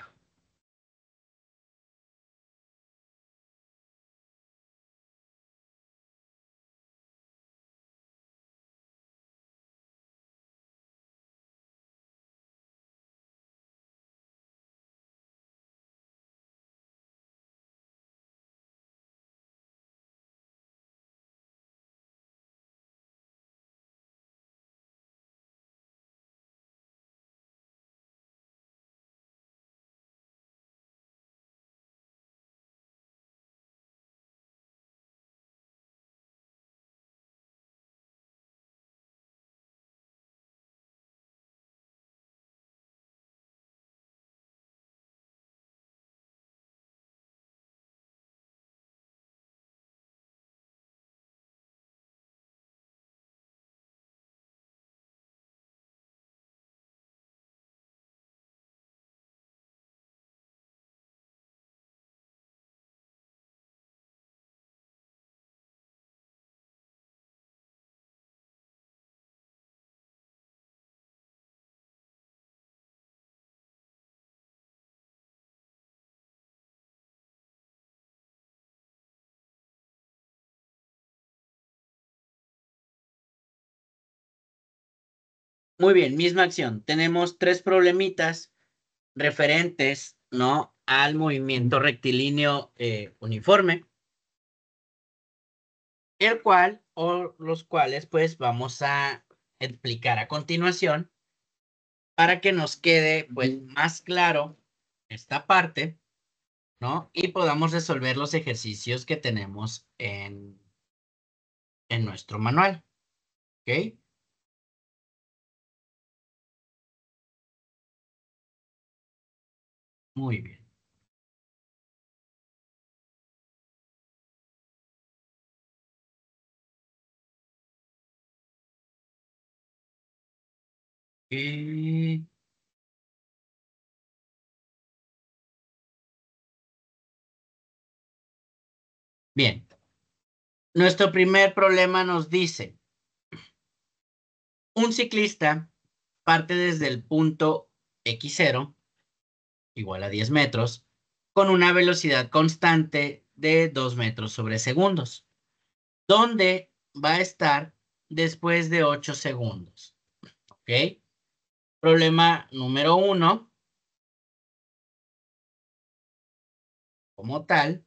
Muy bien, misma acción. Tenemos 3 problemitas referentes, ¿no? Al movimiento rectilíneo uniforme, el cual o los cuales pues vamos a explicar a continuación para que nos quede pues más claro esta parte, ¿no? Y podamos resolver los ejercicios que tenemos en nuestro manual, ¿ok? Muy bien. Y bien, nuestro primer problema nos dice, un ciclista parte desde el punto X0, igual a 10 metros, con una velocidad constante de 2 metros sobre segundos, donde va a estar después de 8 segundos, ¿ok? Problema número 1, como tal,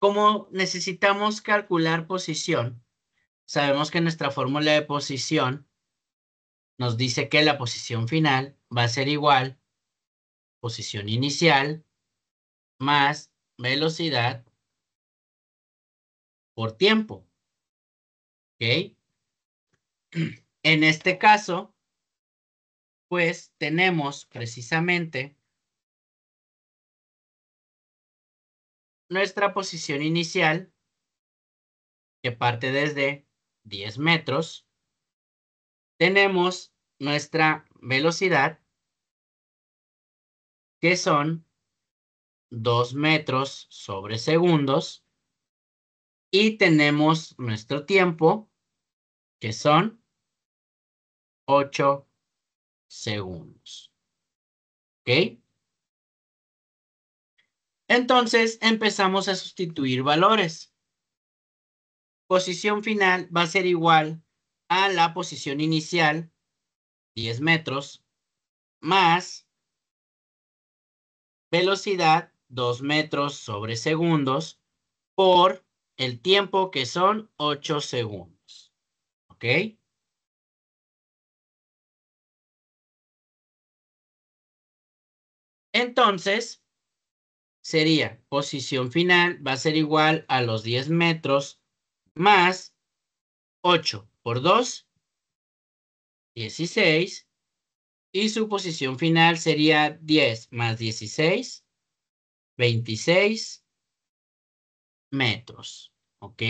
como necesitamos calcular posición, sabemos que nuestra fórmula de posición nos dice que la posición final va a ser igual posición inicial más velocidad por tiempo, ¿ok? En este caso, pues tenemos precisamente nuestra posición inicial que parte desde 10 metros. Tenemos nuestra velocidad que son 2 metros sobre segundos y tenemos nuestro tiempo que son 8 segundos. ¿Ok? Entonces empezamos a sustituir valores. Posición final va a ser igual a la posición inicial, 10 metros, más velocidad, 2 metros sobre segundos, por el tiempo que son 8 segundos. ¿Ok? Entonces, sería posición final va a ser igual a los 10 metros más 8 por 2, 16. Y su posición final sería 10 más 16, 26 metros. ¿Ok?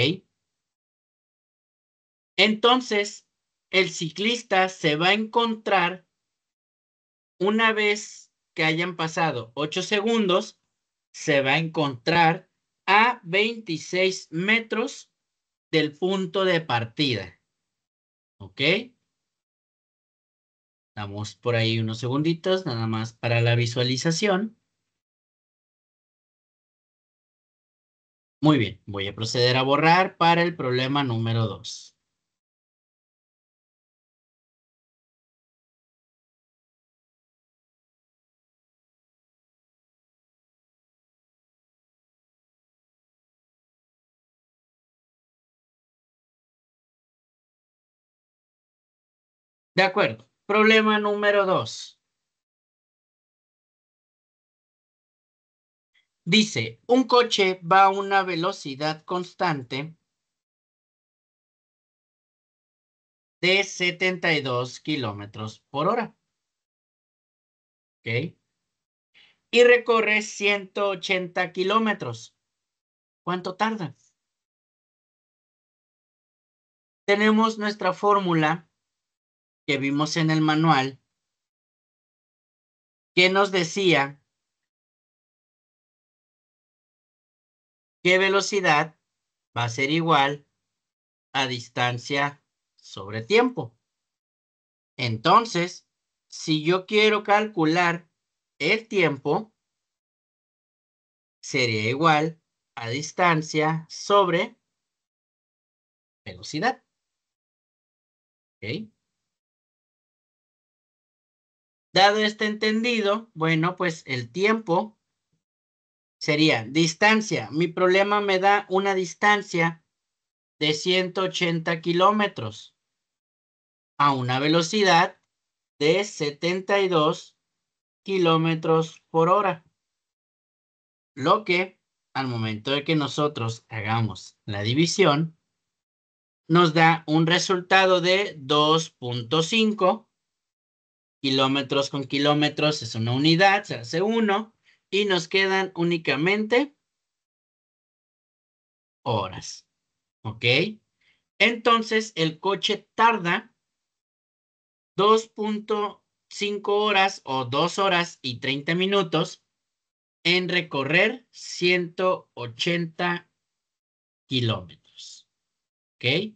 Entonces, el ciclista se va a encontrar una vez que hayan pasado 8 segundos, se va a encontrar a 26 metros del punto de partida. ¿Ok? Damos por ahí unos segunditos, nada más para la visualización. Muy bien, voy a proceder a borrar para el problema número 2. De acuerdo. Problema número 2. Dice, un coche va a una velocidad constante de 72 kilómetros por hora. ¿Ok? Y recorre 180 kilómetros. ¿Cuánto tarda? Tenemos nuestra fórmula que vimos en el manual que nos decía que velocidad va a ser igual a distancia sobre tiempo. Entonces, si yo quiero calcular el tiempo, sería igual a distancia sobre velocidad. ¿Ok? Dado este entendido, bueno, pues el tiempo sería distancia. Mi problema me da una distancia de 180 kilómetros a una velocidad de 72 kilómetros por hora. Lo que al momento de que nosotros hagamos la división, nos da un resultado de 2.5 kilómetros con kilómetros es una unidad, se hace 1 y nos quedan únicamente horas. ¿Ok? Entonces el coche tarda 2.5 horas o 2 horas y 30 minutos en recorrer 180 kilómetros. ¿Ok?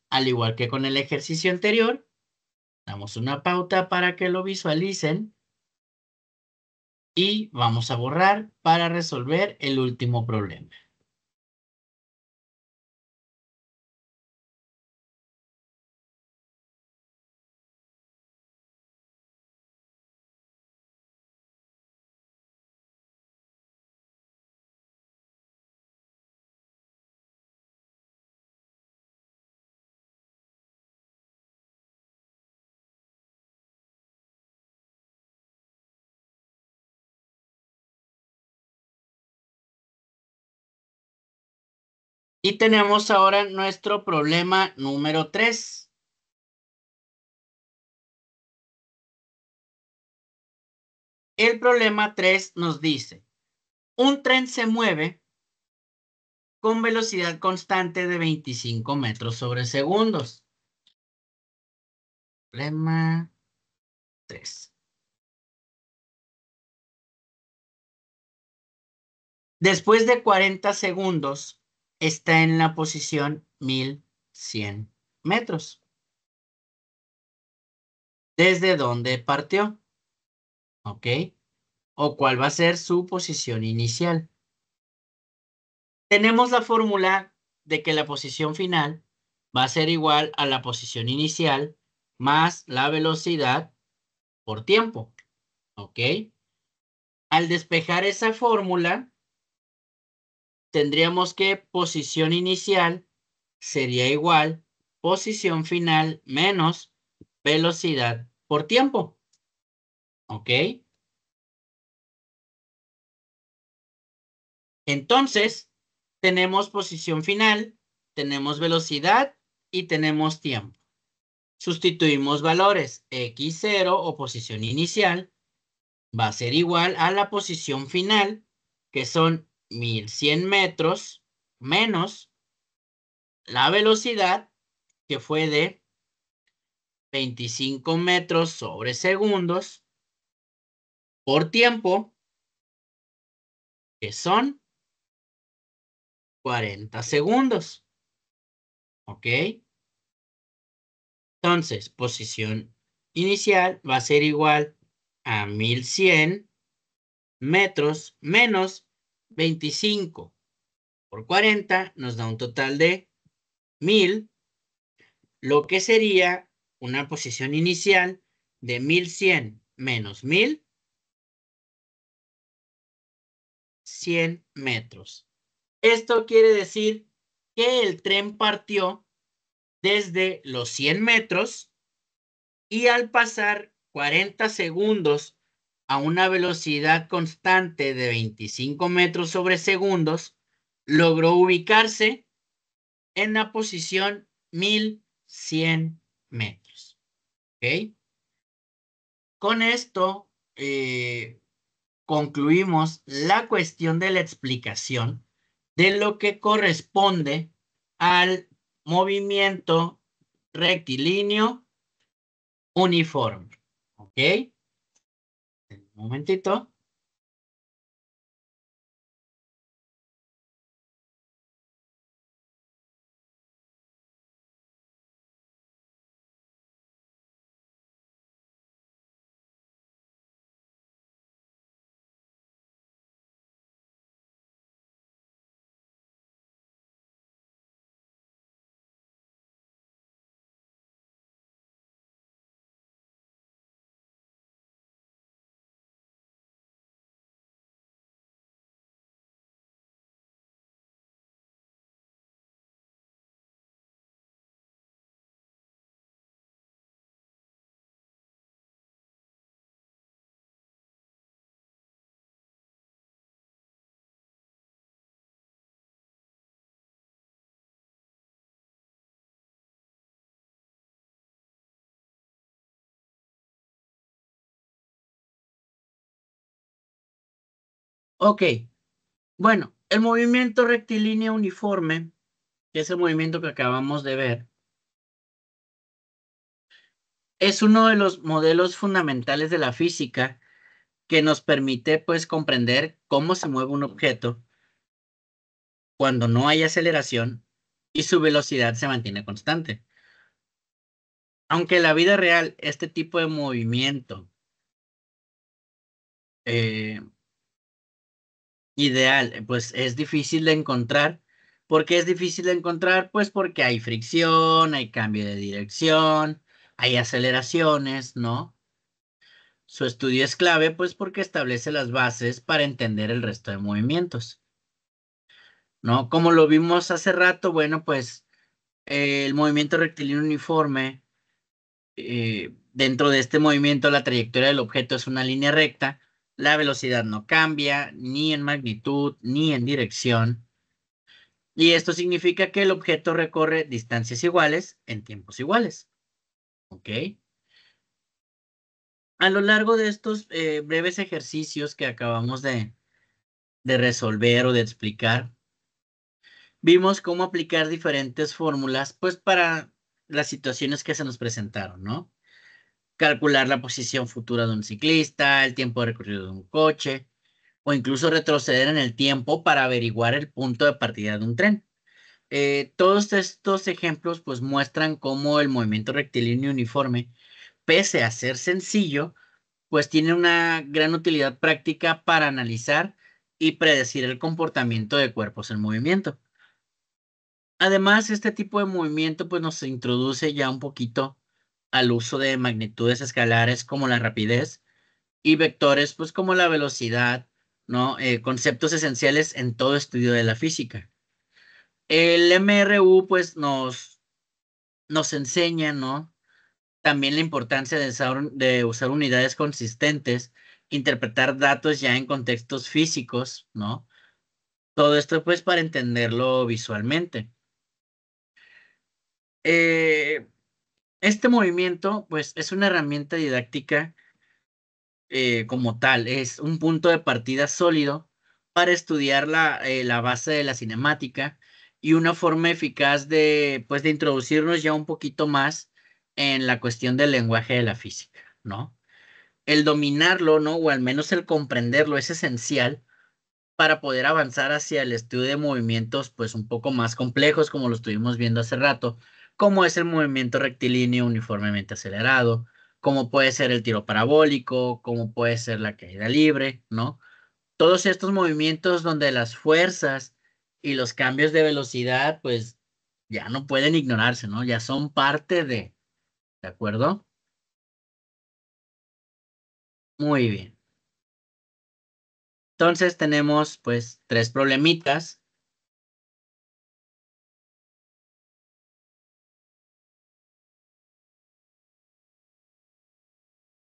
Al igual que con el ejercicio anterior, damos una pauta para que lo visualicen y vamos a borrar para resolver el último problema. Y tenemos ahora nuestro problema número 3. El problema 3 nos dice, un tren se mueve con velocidad constante de 25 metros sobre segundos. Problema 3. Después de 40 segundos, está en la posición 1100 metros. ¿Desde dónde partió? ¿Ok? ¿O cuál va a ser su posición inicial? Tenemos la fórmula de que la posición final va a ser igual a la posición inicial más la velocidad por tiempo. ¿Ok? Al despejar esa fórmula, tendríamos que posición inicial sería igual posición final menos velocidad por tiempo. ¿Ok? Entonces, tenemos posición final, tenemos velocidad y tenemos tiempo. Sustituimos valores. X0 o posición inicial va a ser igual a la posición final, que son 1100 metros menos la velocidad, que fue de 25 metros sobre segundos, por tiempo, que son 40 segundos. ¿Ok? Entonces, posición inicial va a ser igual a 1100 metros menos 25 por 40, nos da un total de 1000, lo que sería una posición inicial de 1100 menos 1000, 100 metros. Esto quiere decir que el tren partió desde los 100 metros y al pasar 40 segundos a una velocidad constante de 25 metros sobre segundos, logró ubicarse en la posición 1100 metros. ¿Ok? Con esto concluimos la cuestión de la explicación de lo que corresponde al movimiento rectilíneo uniforme. ¿Ok? Un momentito. Ok, bueno, el movimiento rectilíneo uniforme, que es el movimiento que acabamos de ver, es uno de los modelos fundamentales de la física que nos permite, pues, comprender cómo se mueve un objeto cuando no hay aceleración y su velocidad se mantiene constante. Aunque en la vida real este tipo de movimiento eh, ideal, pues es difícil de encontrar. ¿Por qué es difícil de encontrar? Pues porque hay fricción, hay cambio de dirección, hay aceleraciones, ¿no? Su estudio es clave, pues porque establece las bases para entender el resto de movimientos, ¿no? Como lo vimos hace rato, bueno, pues el movimiento rectilíneo uniforme, dentro de este movimiento la trayectoria del objeto es una línea recta, la velocidad no cambia ni en magnitud ni en dirección, y esto significa que el objeto recorre distancias iguales en tiempos iguales, ¿ok? A lo largo de estos breves ejercicios que acabamos de resolver o de explicar, vimos cómo aplicar diferentes fórmulas, pues para las situaciones que se nos presentaron, ¿no? Calcular la posición futura de un ciclista, el tiempo de recorrido de un coche, o incluso retroceder en el tiempo para averiguar el punto de partida de un tren. Todos estos ejemplos pues muestran cómo el movimiento rectilíneo uniforme, pese a ser sencillo, pues tiene una gran utilidad práctica para analizar y predecir el comportamiento de cuerpos en movimiento. Además, este tipo de movimiento pues nos introduce ya un poquito al uso de magnitudes escalares como la rapidez y vectores pues como la velocidad, ¿no? Conceptos esenciales en todo estudio de la física. El MRU pues nos enseña, ¿no? También la importancia de usar unidades consistentes, interpretar datos ya en contextos físicos, ¿no? Todo esto pues para entenderlo visualmente. Eh, Este movimiento, pues, es una herramienta didáctica como tal, es un punto de partida sólido para estudiar la base de la cinemática y una forma eficaz de, pues, de introducirnos ya un poquito más en la cuestión del lenguaje de la física, ¿no? El dominarlo, ¿no? O al menos el comprenderlo es esencial para poder avanzar hacia el estudio de movimientos pues un poco más complejos como lo estuvimos viendo hace rato, como es el movimiento rectilíneo uniformemente acelerado, como puede ser el tiro parabólico, como puede ser la caída libre, ¿no? Todos estos movimientos donde las fuerzas y los cambios de velocidad pues ya no pueden ignorarse, ¿no? Ya son parte ¿de acuerdo? Muy bien. Entonces tenemos pues tres problemitas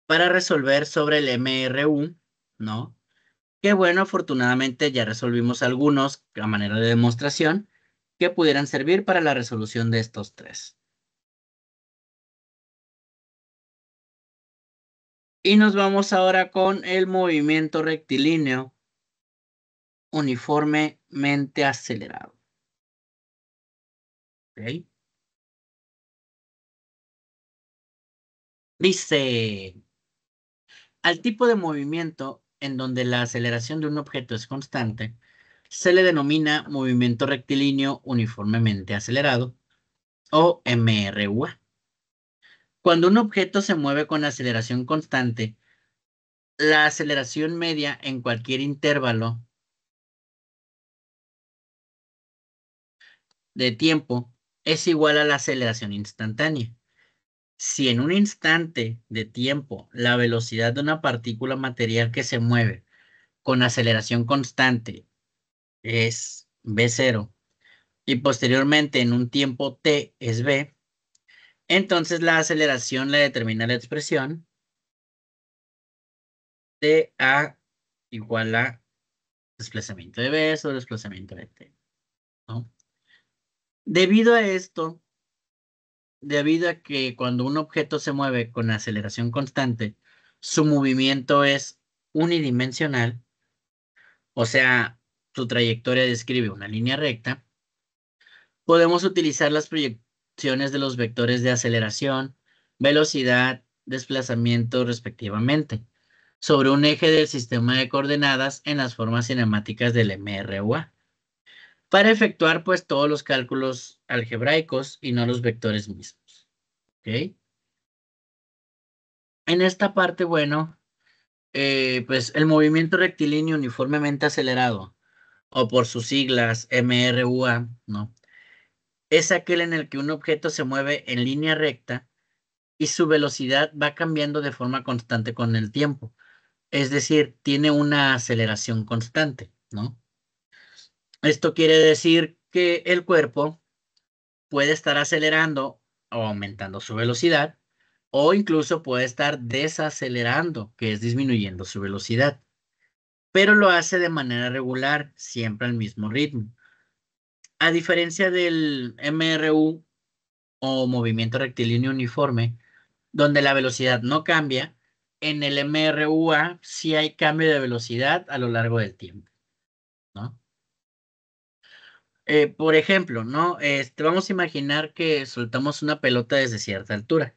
para resolver sobre el MRU, ¿no? Que bueno, afortunadamente ya resolvimos algunos a manera de demostración que pudieran servir para la resolución de estos tres. Y nos vamos ahora con el movimiento rectilíneo uniformemente acelerado. ¿Ok? Dice, al tipo de movimiento en donde la aceleración de un objeto es constante, se le denomina movimiento rectilíneo uniformemente acelerado o MRUA. Cuando un objeto se mueve con aceleración constante, la aceleración media en cualquier intervalo de tiempo es igual a la aceleración instantánea. Si en un instante de tiempo la velocidad de una partícula material que se mueve con aceleración constante es v0 y posteriormente en un tiempo t es v, entonces la aceleración la determina la expresión de a igual a desplazamiento de v sobre desplazamiento de t, ¿no? Debido a esto, debido a que cuando un objeto se mueve con aceleración constante, su movimiento es unidimensional o sea, su trayectoria describe una línea recta, podemos utilizar las proyecciones de los vectores de aceleración, velocidad, desplazamiento respectivamente, sobre un eje del sistema de coordenadas en las formas cinemáticas del MRUA, para efectuar pues todos los cálculos algebraicos y no los vectores mismos. ¿Ok? En esta parte, bueno, pues el movimiento rectilíneo uniformemente acelerado, o por sus siglas MRUA, ¿no? Es aquel en el que un objeto se mueve en línea recta y su velocidad va cambiando de forma constante con el tiempo. Es decir, tiene una aceleración constante, ¿no? Esto quiere decir que el cuerpo puede estar acelerando o aumentando su velocidad, o incluso puede estar desacelerando, que es disminuyendo su velocidad, pero lo hace de manera regular, siempre al mismo ritmo. A diferencia del MRU o movimiento rectilíneo uniforme, donde la velocidad no cambia, en el MRUA sí hay cambio de velocidad a lo largo del tiempo, ¿no? Por ejemplo, ¿no? Vamos a imaginar que soltamos una pelota desde cierta altura.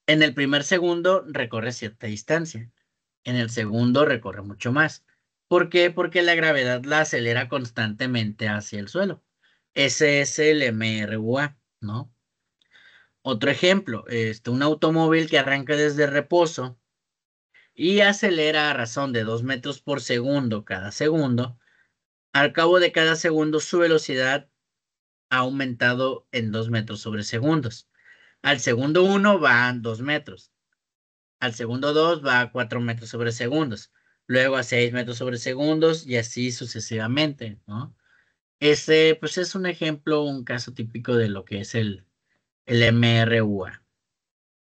En el primer segundo recorre cierta distancia. En el segundo recorre mucho más. ¿Por qué? Porque la gravedad la acelera constantemente hacia el suelo. Ese es el MRUA, ¿no? Otro ejemplo, un automóvil que arranca desde reposo y acelera a razón de 2 metros por segundo cada segundo. Al cabo de cada segundo su velocidad ha aumentado en 2 metros sobre segundos. Al segundo 1 van 2 metros. Al segundo 2 va a 4 metros sobre segundos. Luego a 6 metros sobre segundos y así sucesivamente, ¿no? Ese, pues es un ejemplo, un caso típico de lo que es el MRUA,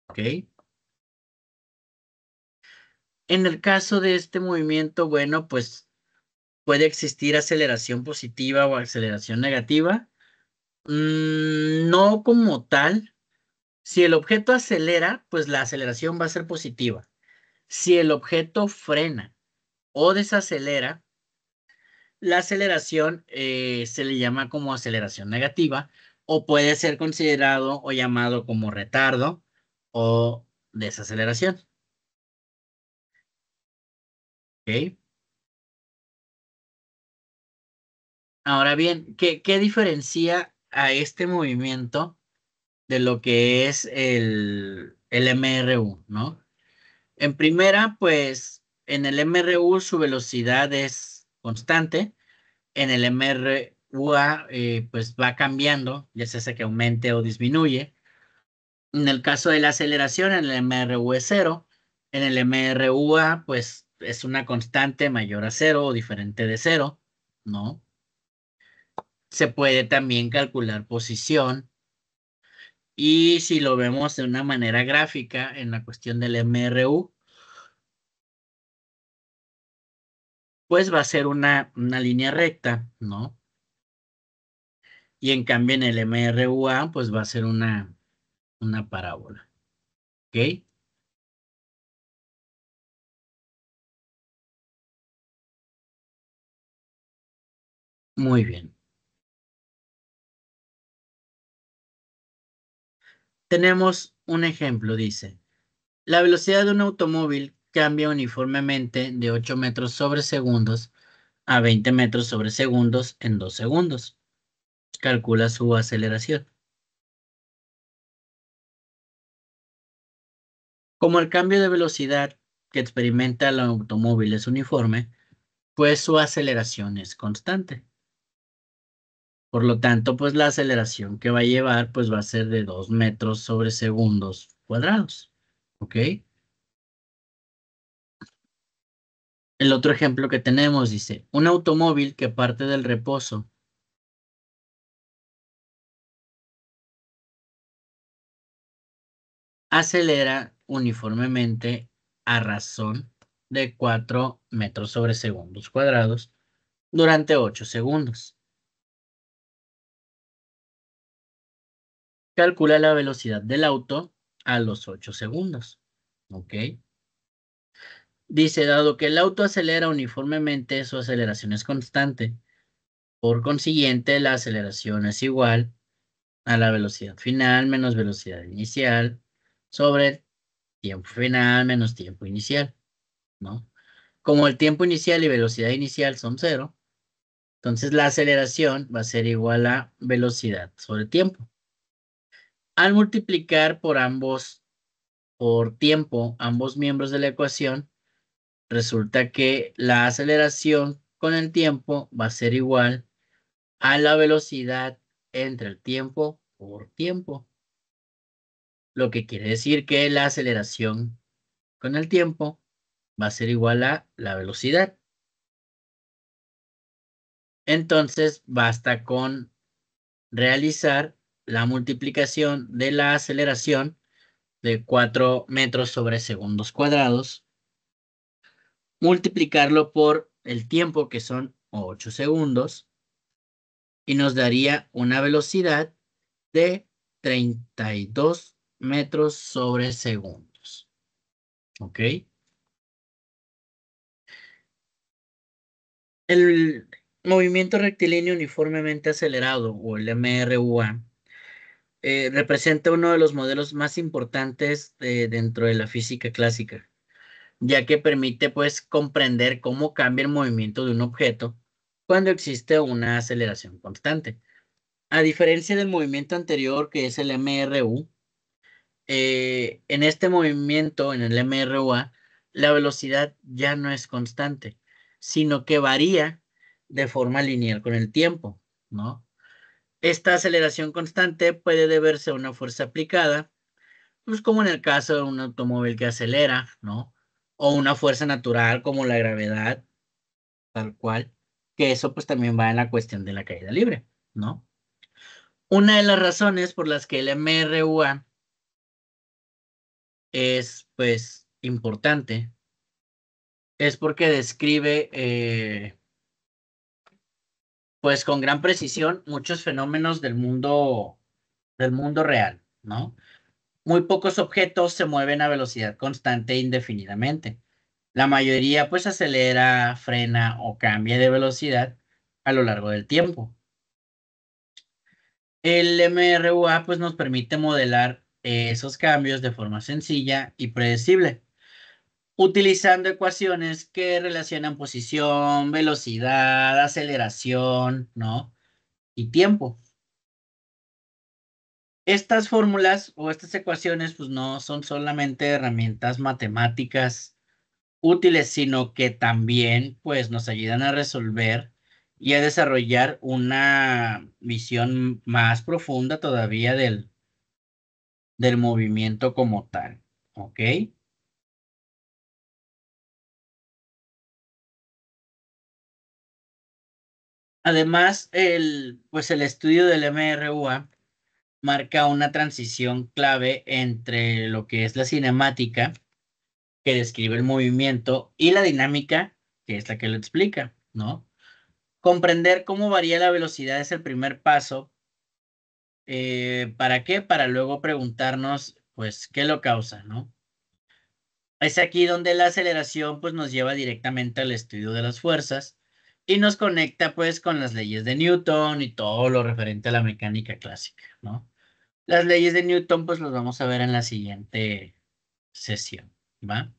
¿ok? En el caso de este movimiento, bueno, pues puede existir aceleración positiva o aceleración negativa. No como tal. Si el objeto acelera, pues la aceleración va a ser positiva. Si el objeto frena o desacelera, la aceleración se le llama como aceleración negativa o puede ser considerado o llamado como retardo o desaceleración. ¿Ok? Ahora bien, ¿qué diferencia a este movimiento de lo que es el MRU, ¿no? En primera, pues en el MRU su velocidad es constante. En el MRUA, pues va cambiando, ya sea que aumente o disminuye. En el caso de la aceleración, en el MRU es cero. En el MRUA, pues es una constante mayor a cero o diferente de cero, ¿no? Se puede también calcular posición. Y si lo vemos de una manera gráfica en la cuestión del MRU, pues va a ser una línea recta, ¿no? Y en cambio en el MRUA, pues va a ser una parábola, ¿ok? Muy bien. Tenemos un ejemplo, dice, la velocidad de un automóvil cambia uniformemente de 8 metros sobre segundos a 20 metros sobre segundos en 2 segundos. Calcula su aceleración. Como el cambio de velocidad que experimenta el automóvil es uniforme, pues su aceleración es constante. Por lo tanto, pues la aceleración que va a llevar, pues va a ser de 2 metros sobre segundos cuadrados. ¿Ok? El otro ejemplo que tenemos dice, un automóvil que parte del reposo acelera uniformemente a razón de 4 metros sobre segundos cuadrados durante 8 segundos. Calcula la velocidad del auto a los 8 segundos. ¿Ok? Dice, dado que el auto acelera uniformemente, su aceleración es constante. Por consiguiente, la aceleración es igual a la velocidad final menos velocidad inicial sobre tiempo final menos tiempo inicial, ¿no? Como el tiempo inicial y velocidad inicial son cero, entonces la aceleración va a ser igual a velocidad sobre tiempo. Al multiplicar por tiempo, ambos miembros de la ecuación, resulta que la aceleración con el tiempo va a ser igual a la velocidad entre el tiempo por tiempo. Lo que quiere decir que la aceleración con el tiempo va a ser igual a la velocidad. Entonces, basta con realizar la multiplicación de la aceleración de 4 metros sobre segundos cuadrados, multiplicarlo por el tiempo, que son 8 segundos, y nos daría una velocidad de 32 metros sobre segundos. ¿Ok? El movimiento rectilíneo uniformemente acelerado, o el MRUA, representa uno de los modelos más importantes dentro de la física clásica, ya que permite pues comprender cómo cambia el movimiento de un objeto cuando existe una aceleración constante. A diferencia del movimiento anterior, que es el MRU, en este movimiento, en el MRUA, la velocidad ya no es constante, sino que varía de forma lineal con el tiempo, ¿no? Esta aceleración constante puede deberse a una fuerza aplicada, pues como en el caso de un automóvil que acelera, ¿no? O una fuerza natural como la gravedad, tal cual, que eso pues también va en la cuestión de la caída libre, ¿no? Una de las razones por las que el MRUA es pues importante es porque describe pues con gran precisión muchos fenómenos del mundo real, ¿no? Muy pocos objetos se mueven a velocidad constante indefinidamente. La mayoría pues acelera, frena o cambia de velocidad a lo largo del tiempo. El MRUA pues nos permite modelar esos cambios de forma sencilla y predecible, utilizando ecuaciones que relacionan posición, velocidad, aceleración, ¿no? Y tiempo. Estas fórmulas o estas ecuaciones pues no son solamente herramientas matemáticas útiles, sino que también pues nos ayudan a resolver y a desarrollar una visión más profunda todavía del movimiento como tal. ¿Ok? Además, pues el estudio del MRUA marca una transición clave entre lo que es la cinemática, que describe el movimiento, y la dinámica, que es la que lo explica, ¿no? Comprender cómo varía la velocidad es el primer paso. ¿Para qué? Para luego preguntarnos, pues, ¿qué lo causa, no? Es aquí donde la aceleración, pues, nos lleva directamente al estudio de las fuerzas y nos conecta, pues, con las leyes de Newton y todo lo referente a la mecánica clásica, ¿no? Las leyes de Newton, pues, los vamos a ver en la siguiente sesión, ¿va?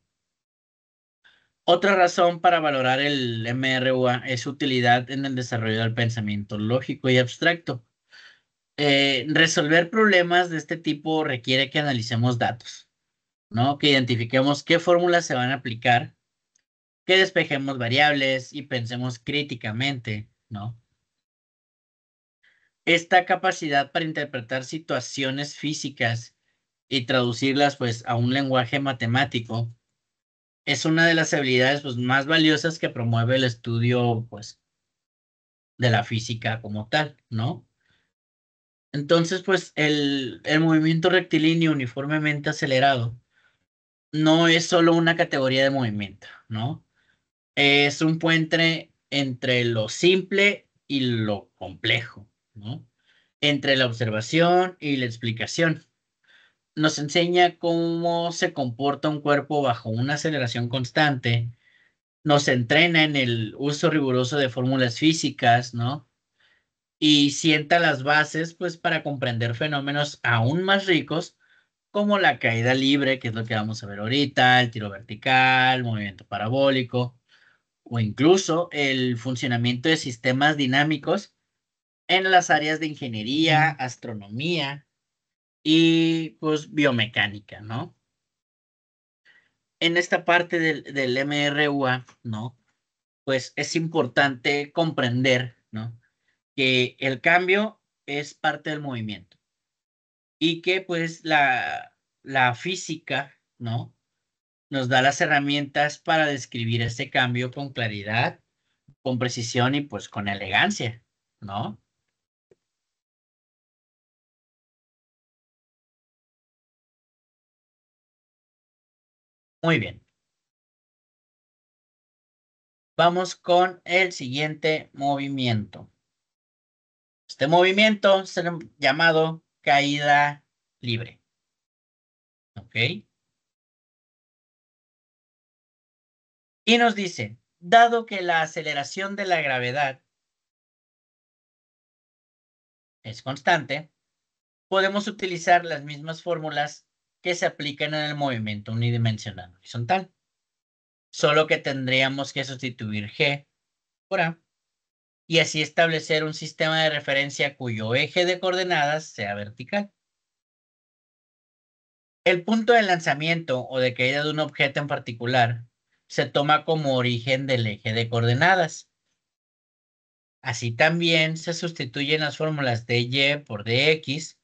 Otra razón para valorar el MRUA es su utilidad en el desarrollo del pensamiento lógico y abstracto. Resolver problemas de este tipo requiere que analicemos datos, ¿no? Que identifiquemos qué fórmulas se van a aplicar, que despejemos variables y pensemos críticamente, ¿no? Esta capacidad para interpretar situaciones físicas y traducirlas, pues, a un lenguaje matemático es una de las habilidades, pues, más valiosas que promueve el estudio, pues, de la física como tal, ¿no? Entonces, pues, el movimiento rectilíneo uniformemente acelerado no es solo una categoría de movimiento, ¿no? Es un puente entre lo simple y lo complejo, ¿no? Entre la observación y la explicación. nos enseña cómo se comporta un cuerpo bajo una aceleración constante, nos entrena en el uso riguroso de fórmulas físicas, ¿no? Y sienta las bases, pues, para comprender fenómenos aún más ricos, como la caída libre, que es lo que vamos a ver ahorita, el tiro vertical, movimiento parabólico, o incluso el funcionamiento de sistemas dinámicos en las áreas de ingeniería, astronomía y, pues, biomecánica, ¿no? En esta parte del MRUA, ¿no? Pues es importante comprender, ¿no? Que el cambio es parte del movimiento y que pues la física, ¿no? Nos da las herramientas para describir ese cambio con claridad, con precisión y pues con elegancia, ¿no? Muy bien. Vamos con el siguiente movimiento. Este movimiento será llamado caída libre, ¿ok? Y nos dice, dado que la aceleración de la gravedad es constante, podemos utilizar las mismas fórmulas que se aplican en el movimiento unidimensional horizontal, solo que tendríamos que sustituir G por A y así establecer un sistema de referencia cuyo eje de coordenadas sea vertical. El punto de lanzamiento o de caída de un objeto en particular se toma como origen del eje de coordenadas. Así también se sustituyen las fórmulas de Y por dx,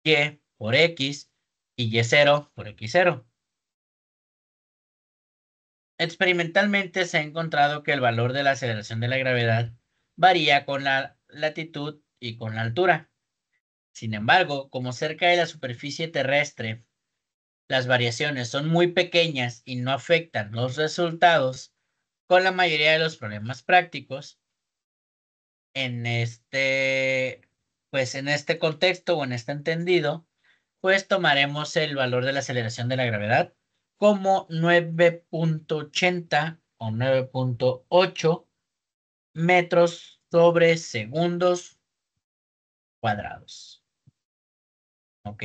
Y por X y Y0 por X0. Experimentalmente se ha encontrado que el valor de la aceleración de la gravedad varía con la latitud y con la altura. Sin embargo, como cerca de la superficie terrestre las variaciones son muy pequeñas y no afectan los resultados con la mayoría de los problemas prácticos, en pues en este contexto o en este entendido, pues tomaremos el valor de la aceleración de la gravedad como 9.80 o 9.8 metros sobre segundos cuadrados. ¿Ok?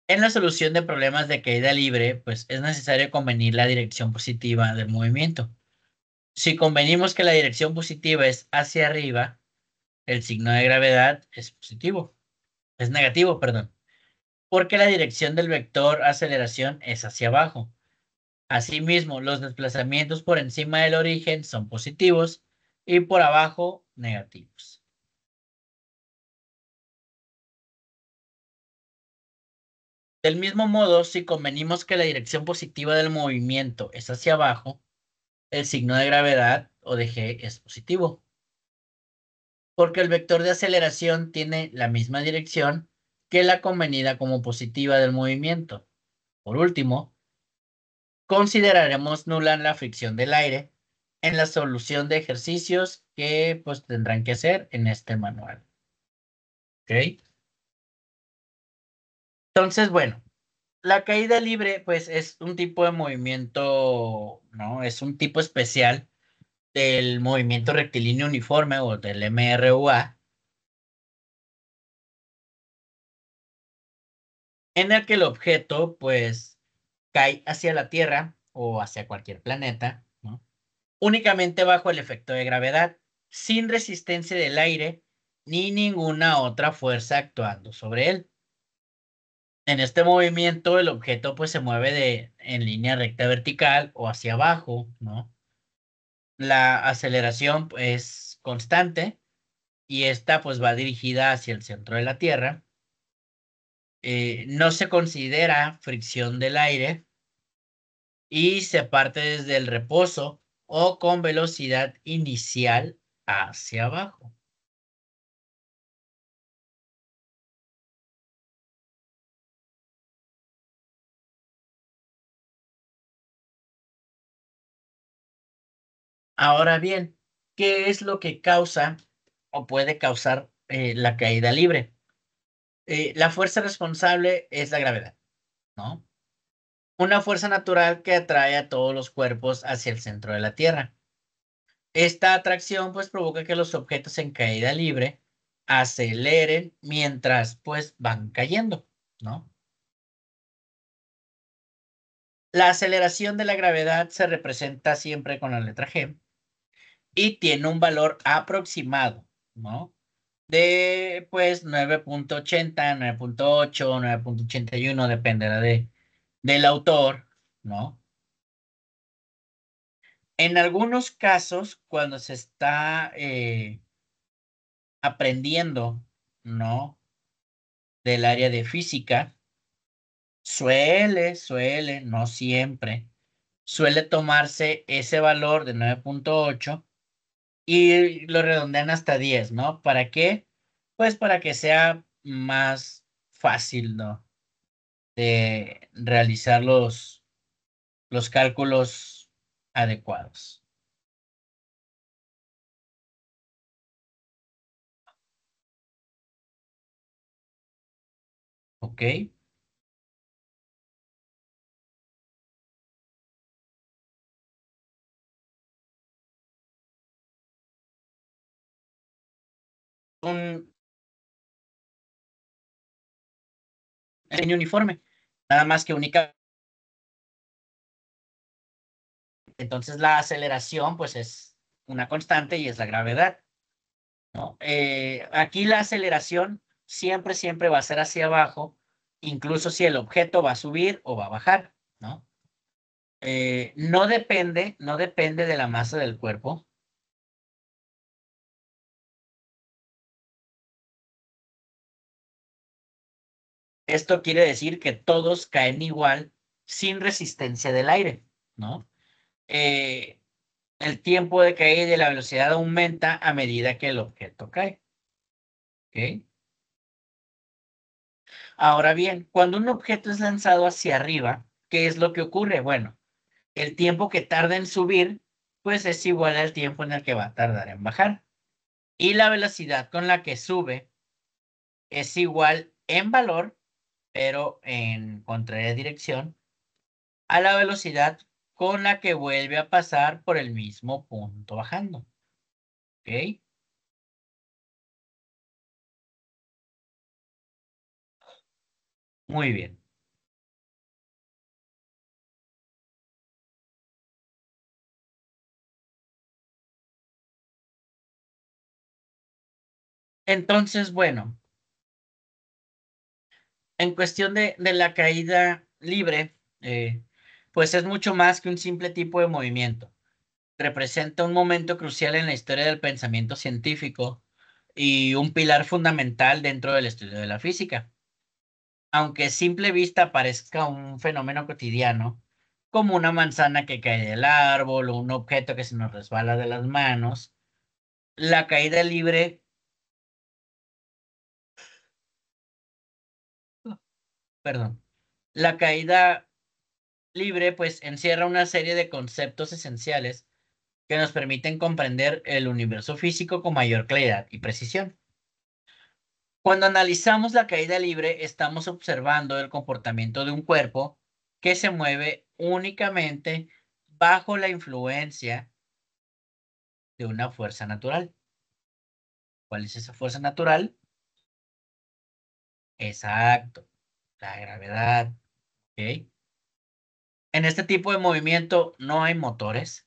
En la solución de problemas de caída libre, pues es necesario convenir la dirección positiva del movimiento. Si convenimos que la dirección positiva es hacia arriba, el signo de gravedad es positivo, es negativo, perdón, porque la dirección del vector aceleración es hacia abajo. Asimismo, los desplazamientos por encima del origen son positivos y por abajo negativos. Del mismo modo, si convenimos que la dirección positiva del movimiento es hacia abajo, el signo de gravedad o de G es positivo, porque el vector de aceleración tiene la misma dirección que la convenida como positiva del movimiento. Por último, consideraremos nula la fricción del aire en la solución de ejercicios que pues tendrán que hacer en este manual. ¿Ok? Entonces, bueno, la caída libre pues es un tipo de movimiento, ¿no? Es un tipo especial del movimiento rectilíneo uniforme o del MRUA, en el que el objeto pues cae hacia la Tierra o hacia cualquier planeta, ¿no? Únicamente bajo el efecto de gravedad, sin resistencia del aire ni ninguna otra fuerza actuando sobre él. En este movimiento el objeto pues se mueve en línea recta vertical o hacia abajo, ¿no? La aceleración es constante y esta pues va dirigida hacia el centro de la Tierra. No se considera fricción del aire y se parte desde el reposo o con velocidad inicial hacia abajo. Ahora bien, ¿qué es lo que causa o puede causar la caída libre. La fuerza responsable es la gravedad, ¿no? Una fuerza natural que atrae a todos los cuerpos hacia el centro de la Tierra. Esta atracción pues provoca que los objetos en caída libre aceleren mientras pues van cayendo, ¿no? La aceleración de la gravedad se representa siempre con la letra G y tiene un valor aproximado, ¿no? De pues 9.80, 9.8, 9.81, dependerá del autor, ¿no? En algunos casos, cuando se está aprendiendo, ¿no? Del área de física, no siempre, suele tomarse ese valor de 9.8 y lo redondean hasta 10, ¿no? ¿Para qué? Pues para que sea más fácil, ¿no? De realizar los cálculos adecuados. ¿Ok? Un diseño uniforme, nada más que única. Entonces la aceleración, pues es una constante y es la gravedad, ¿no? Aquí la aceleración siempre va a ser hacia abajo, incluso si el objeto va a subir o va a bajar, ¿no? No depende de la masa del cuerpo. Esto quiere decir que todos caen igual sin resistencia del aire, ¿no? Eh, el tiempo de caída y la velocidad aumenta a medida que el objeto cae, ¿ok? Ahora bien, cuando un objeto es lanzado hacia arriba, ¿qué es lo que ocurre? Bueno, el tiempo que tarda en subir, pues es igual al tiempo en el que va a tardar en bajar. Y la velocidad con la que sube es igual en valor, pero en contraria dirección, a la velocidad con la que vuelve a pasar por el mismo punto bajando. ¿Ok? Muy bien. Entonces, bueno, en cuestión de la caída libre, pues es mucho más que un simple tipo de movimiento. Representa un momento crucial en la historia del pensamiento científico y un pilar fundamental dentro del estudio de la física. Aunque a simple vista parezca un fenómeno cotidiano, como una manzana que cae del árbol o un objeto que se nos resbala de las manos, la caída libre, perdón, la caída libre pues encierra una serie de conceptos esenciales que nos permiten comprender el universo físico con mayor claridad y precisión. Cuando analizamos la caída libre, estamos observando el comportamiento de un cuerpo que se mueve únicamente bajo la influencia de una fuerza natural. ¿Cuál es esa fuerza natural? Exacto, la gravedad. ¿Ok? En este tipo de movimiento no hay motores,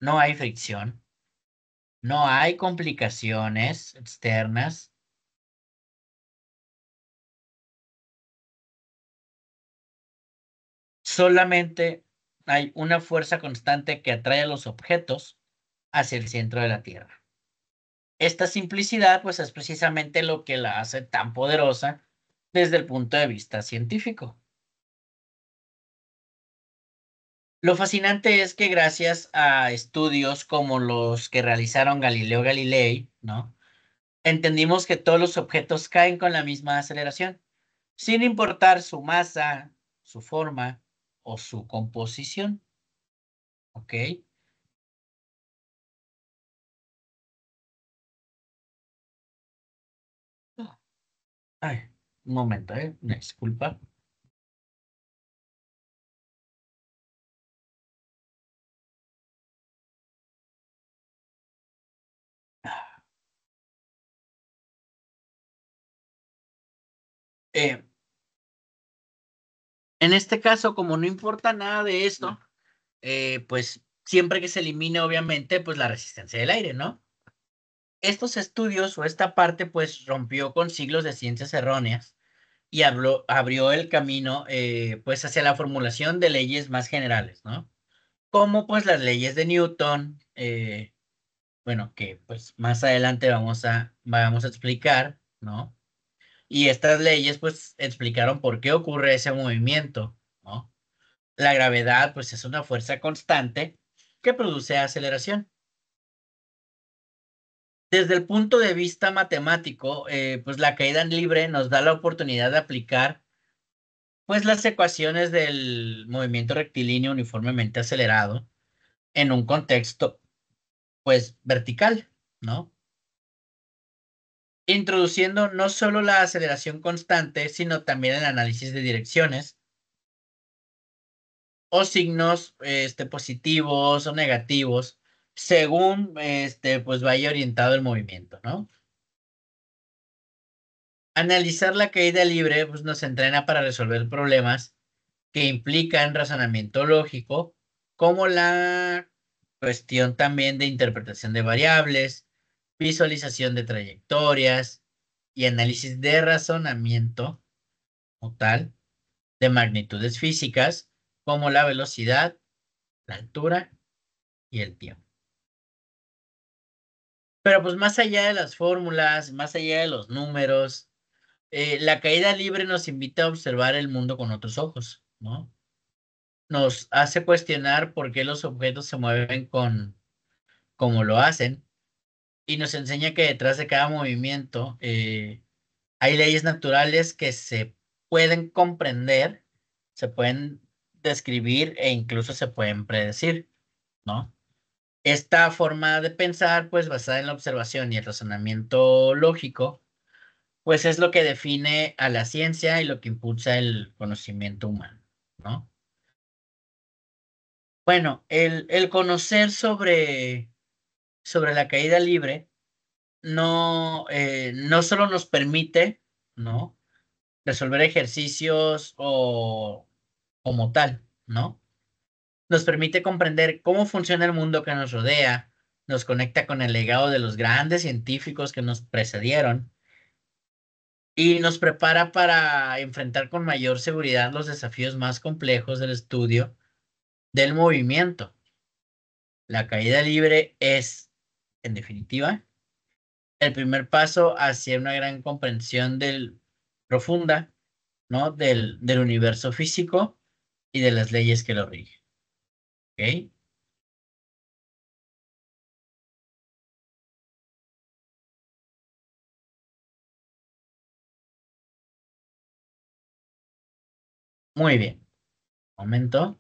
no hay fricción, no hay complicaciones externas, solamente hay una fuerza constante que atrae a los objetos hacia el centro de la Tierra. Esta simplicidad, pues, es precisamente lo que la hace tan poderosa desde el punto de vista científico. Lo fascinante es que gracias a estudios como los que realizaron Galileo Galilei, ¿no? Entendimos que todos los objetos caen con la misma aceleración, sin importar su masa, su forma o su composición, ¿ok? Ay, un momento, una disculpa. Eh, en este caso, como no importa nada de esto, pues siempre que se elimine, obviamente, pues la resistencia del aire, ¿no? Estos estudios o esta parte, pues rompió con siglos de ciencias erróneas y abrió el camino, pues, hacia la formulación de leyes más generales, ¿no? Como pues las leyes de Newton, bueno, que pues más adelante vamos a explicar, ¿no? Y estas leyes pues explicaron por qué ocurre ese movimiento, ¿no? La gravedad pues es una fuerza constante que produce aceleración. Desde el punto de vista matemático, pues la caída libre nos da la oportunidad de aplicar pues las ecuaciones del movimiento rectilíneo uniformemente acelerado en un contexto pues vertical, ¿no? Introduciendo no solo la aceleración constante, sino también el análisis de direcciones o signos positivos o negativos según pues vaya orientado el movimiento, ¿no? Analizar la caída libre pues, nos entrena para resolver problemas que implican razonamiento lógico, como la cuestión también de interpretación de variables, visualización de trayectorias y análisis de razonamiento o tal de magnitudes físicas como la velocidad, la altura y el tiempo. Pero pues más allá de las fórmulas, más allá de los números, la caída libre nos invita a observar el mundo con otros ojos, ¿no? Nos hace cuestionar por qué los objetos se mueven como lo hacen y nos enseña que detrás de cada movimiento hay leyes naturales que se pueden comprender, se pueden describir e incluso se pueden predecir, ¿no? Esta forma de pensar, pues basada en la observación y el razonamiento lógico, pues es lo que define a la ciencia y lo que impulsa el conocimiento humano, ¿no? Bueno, el conocer sobre la caída libre no solo nos permite, ¿no? Resolver ejercicios o como tal, ¿no? Nos permite comprender cómo funciona el mundo que nos rodea, nos conecta con el legado de los grandes científicos que nos precedieron y nos prepara para enfrentar con mayor seguridad los desafíos más complejos del estudio del movimiento. La caída libre es, en definitiva, el primer paso hacia una gran comprensión profunda, ¿no? Del universo físico y de las leyes que lo rigen. ¿Ok? Muy bien. Momento.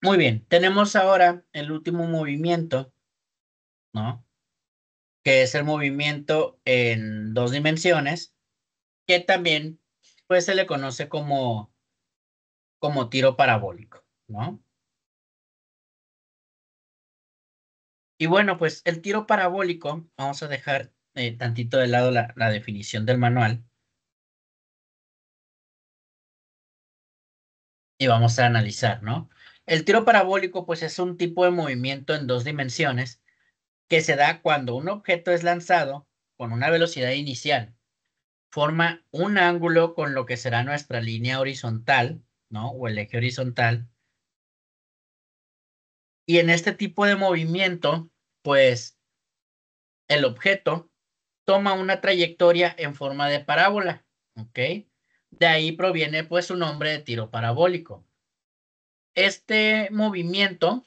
Muy bien. Tenemos ahora el último movimiento, ¿no? Que es el movimiento en dos dimensiones, que también, pues, se le conoce como como tiro parabólico, ¿no? Y bueno, pues el tiro parabólico, vamos a dejar tantito de lado la definición del manual y vamos a analizar, ¿no? El tiro parabólico, pues es un tipo de movimiento en dos dimensiones que se da cuando un objeto es lanzado con una velocidad inicial, forma un ángulo con lo que será nuestra línea horizontal, ¿no? O el eje horizontal. Y en este tipo de movimiento, pues el objeto toma una trayectoria en forma de parábola, ¿ok? De ahí proviene pues su nombre de tiro parabólico. Este movimiento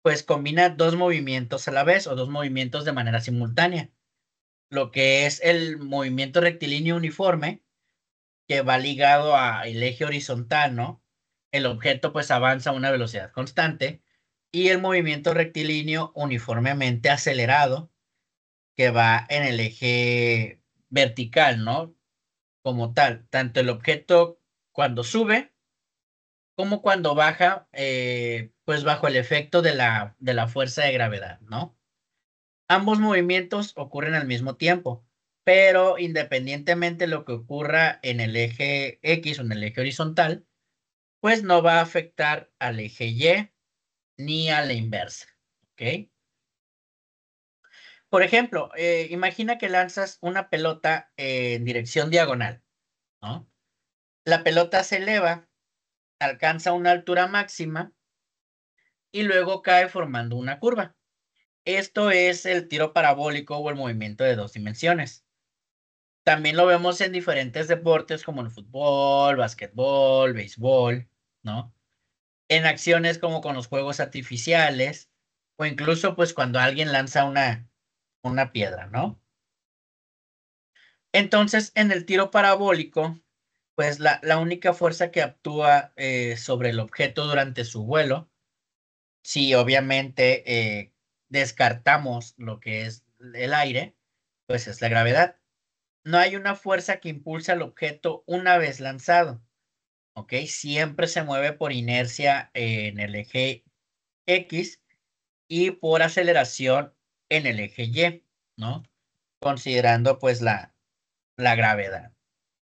pues combina dos movimientos a la vez o dos movimientos de manera simultánea, lo que es el movimiento rectilíneo uniforme que va ligado al eje horizontal, ¿no? El objeto pues avanza a una velocidad constante y el movimiento rectilíneo uniformemente acelerado que va en el eje vertical, ¿no? Como tal, tanto el objeto cuando sube como cuando baja, pues bajo el efecto de la fuerza de gravedad, ¿no? Ambos movimientos ocurren al mismo tiempo, pero independientemente de lo que ocurra en el eje X o en el eje horizontal, pues no va a afectar al eje Y ni a la inversa, ¿ok? Por ejemplo, imagina que lanzas una pelota en dirección diagonal, ¿no? La pelota se eleva, alcanza una altura máxima y luego cae formando una curva. Esto es el tiro parabólico o el movimiento de dos dimensiones. También lo vemos en diferentes deportes como el fútbol, básquetbol, béisbol, ¿no? En acciones como con los juegos artificiales o incluso pues cuando alguien lanza una piedra, ¿no? Entonces, en el tiro parabólico, pues la única fuerza que actúa sobre el objeto durante su vuelo, si obviamente descartamos lo que es el aire, pues es la gravedad. No hay una fuerza que impulsa al objeto una vez lanzado, ¿ok? Siempre se mueve por inercia en el eje X y por aceleración en el eje Y, ¿no? Considerando pues la gravedad,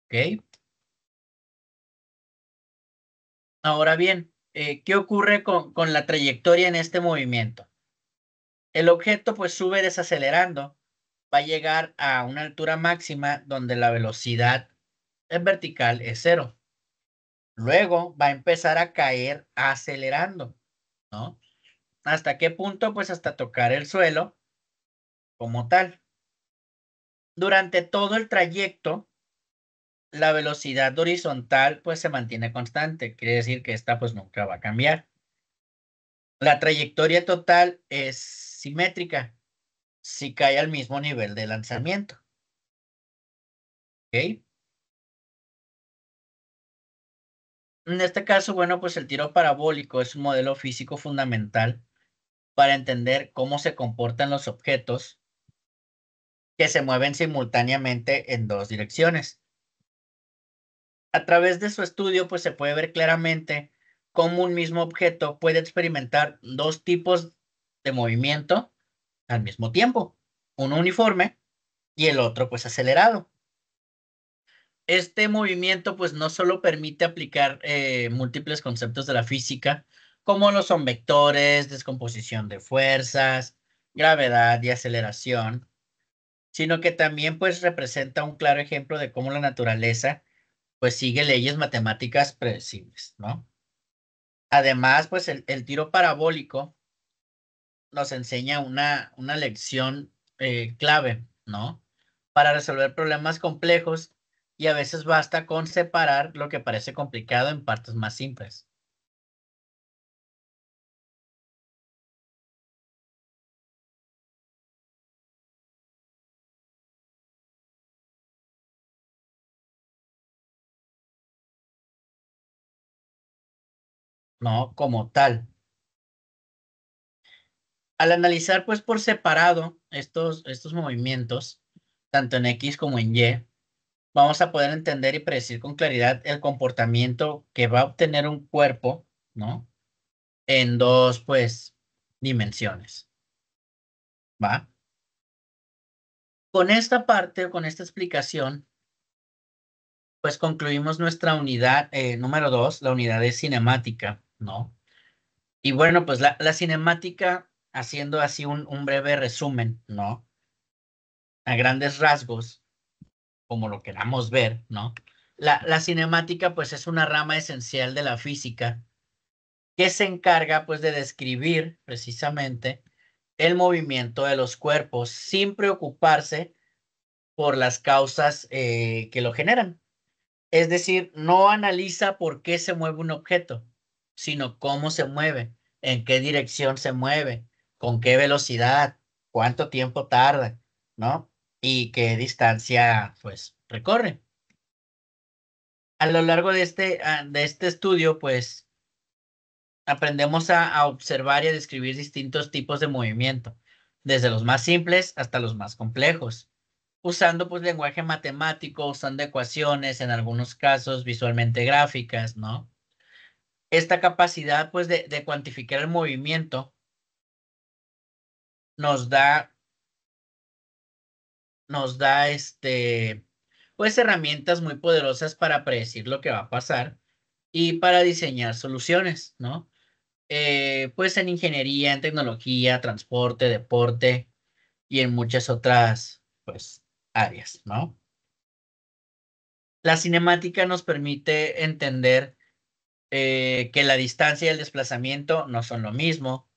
¿ok? Ahora bien, ¿qué ocurre con la trayectoria en este movimiento? El objeto pues sube desacelerando, va a llegar a una altura máxima donde la velocidad en vertical es cero. Luego va a empezar a caer acelerando, ¿no? ¿Hasta qué punto? Pues hasta tocar el suelo como tal. Durante todo el trayecto, la velocidad horizontal pues se mantiene constante, quiere decir que esta pues nunca va a cambiar. La trayectoria total es simétrica si cae al mismo nivel de lanzamiento, ¿ok? En este caso, bueno, pues el tiro parabólico es un modelo físico fundamental para entender cómo se comportan los objetos que se mueven simultáneamente en dos direcciones. A través de su estudio, pues se puede ver claramente cómo un mismo objeto puede experimentar dos tipos de movimiento al mismo tiempo, uno uniforme y el otro pues acelerado. Este movimiento pues no solo permite aplicar múltiples conceptos de la física, como lo son vectores, descomposición de fuerzas, gravedad y aceleración, sino que también pues representa un claro ejemplo de cómo la naturaleza pues sigue leyes matemáticas predecibles, ¿no? Además, pues el tiro parabólico nos enseña una lección clave, ¿no? Para resolver problemas complejos y a veces basta con separar lo que parece complicado en partes más simples. ¿No? Como tal. Al analizar, pues, por separado estos movimientos, tanto en X como en Y, vamos a poder entender y predecir con claridad el comportamiento que va a obtener un cuerpo, ¿no? En dos, pues, dimensiones, ¿va? Con esta parte o con esta explicación, pues concluimos nuestra unidad número 2, la unidad de cinemática, ¿no? Y bueno, pues la cinemática, haciendo así un breve resumen, ¿no? A grandes rasgos, como lo queramos ver, ¿no? La cinemática, pues, es una rama esencial de la física que se encarga, pues, de describir precisamente el movimiento de los cuerpos sin preocuparse por las causas que lo generan. Es decir, no analiza por qué se mueve un objeto, sino cómo se mueve, en qué dirección se mueve, con qué velocidad, cuánto tiempo tarda, ¿no? Y qué distancia, pues, recorre. A lo largo de este estudio, pues, aprendemos a observar y a describir distintos tipos de movimiento, desde los más simples hasta los más complejos, usando pues lenguaje matemático, usando ecuaciones, en algunos casos visualmente gráficas, ¿no? Esta capacidad pues de cuantificar el movimiento nos da, pues herramientas muy poderosas para predecir lo que va a pasar y para diseñar soluciones, ¿no? Pues en ingeniería, en tecnología, transporte, deporte y en muchas otras, pues, áreas, ¿no? La cinemática nos permite entender que la distancia y el desplazamiento no son lo mismo,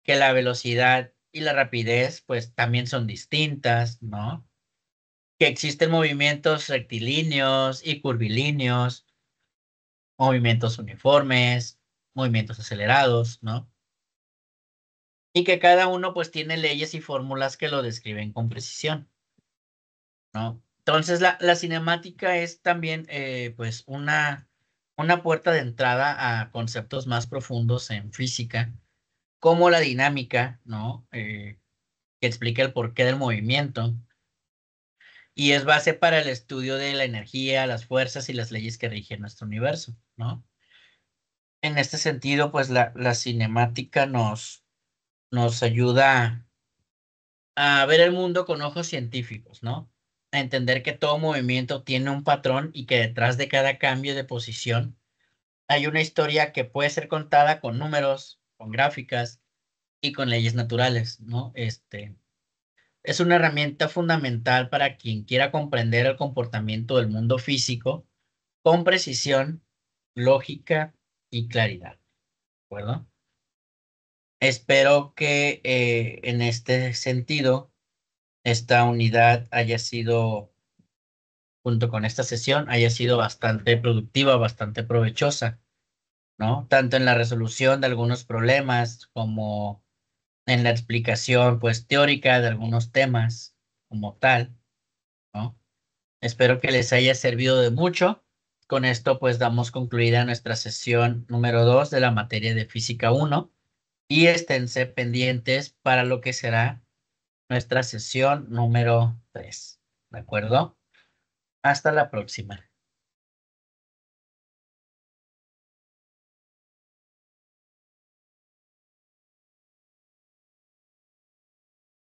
que la velocidad y la rapidez, pues, también son distintas, ¿no? Que existen movimientos rectilíneos y curvilíneos, movimientos uniformes, movimientos acelerados, ¿no? Y que cada uno pues tiene leyes y fórmulas que lo describen con precisión, ¿no? Entonces la cinemática es también pues una puerta de entrada a conceptos más profundos en física, como la dinámica, ¿no? Que explica el porqué del movimiento y es base para el estudio de la energía, las fuerzas y las leyes que rigen nuestro universo, ¿no? En este sentido, pues la cinemática nos ayuda a ver el mundo con ojos científicos, ¿no? A entender que todo movimiento tiene un patrón y que detrás de cada cambio de posición hay una historia que puede ser contada con números, con gráficas y con leyes naturales, ¿no? Es una herramienta fundamental para quien quiera comprender el comportamiento del mundo físico con precisión, lógica y claridad, ¿de acuerdo? Espero que en este sentido esta unidad haya sido, junto con esta sesión, haya sido bastante productiva, bastante provechosa, ¿no? Tanto en la resolución de algunos problemas como en la explicación, pues, teórica de algunos temas como tal, ¿no? Espero que les haya servido de mucho. Con esto, pues, damos concluida nuestra sesión número 2 de la materia de Física 1 y esténse pendientes para lo que será nuestra sesión número 3. ¿De acuerdo? Hasta la próxima.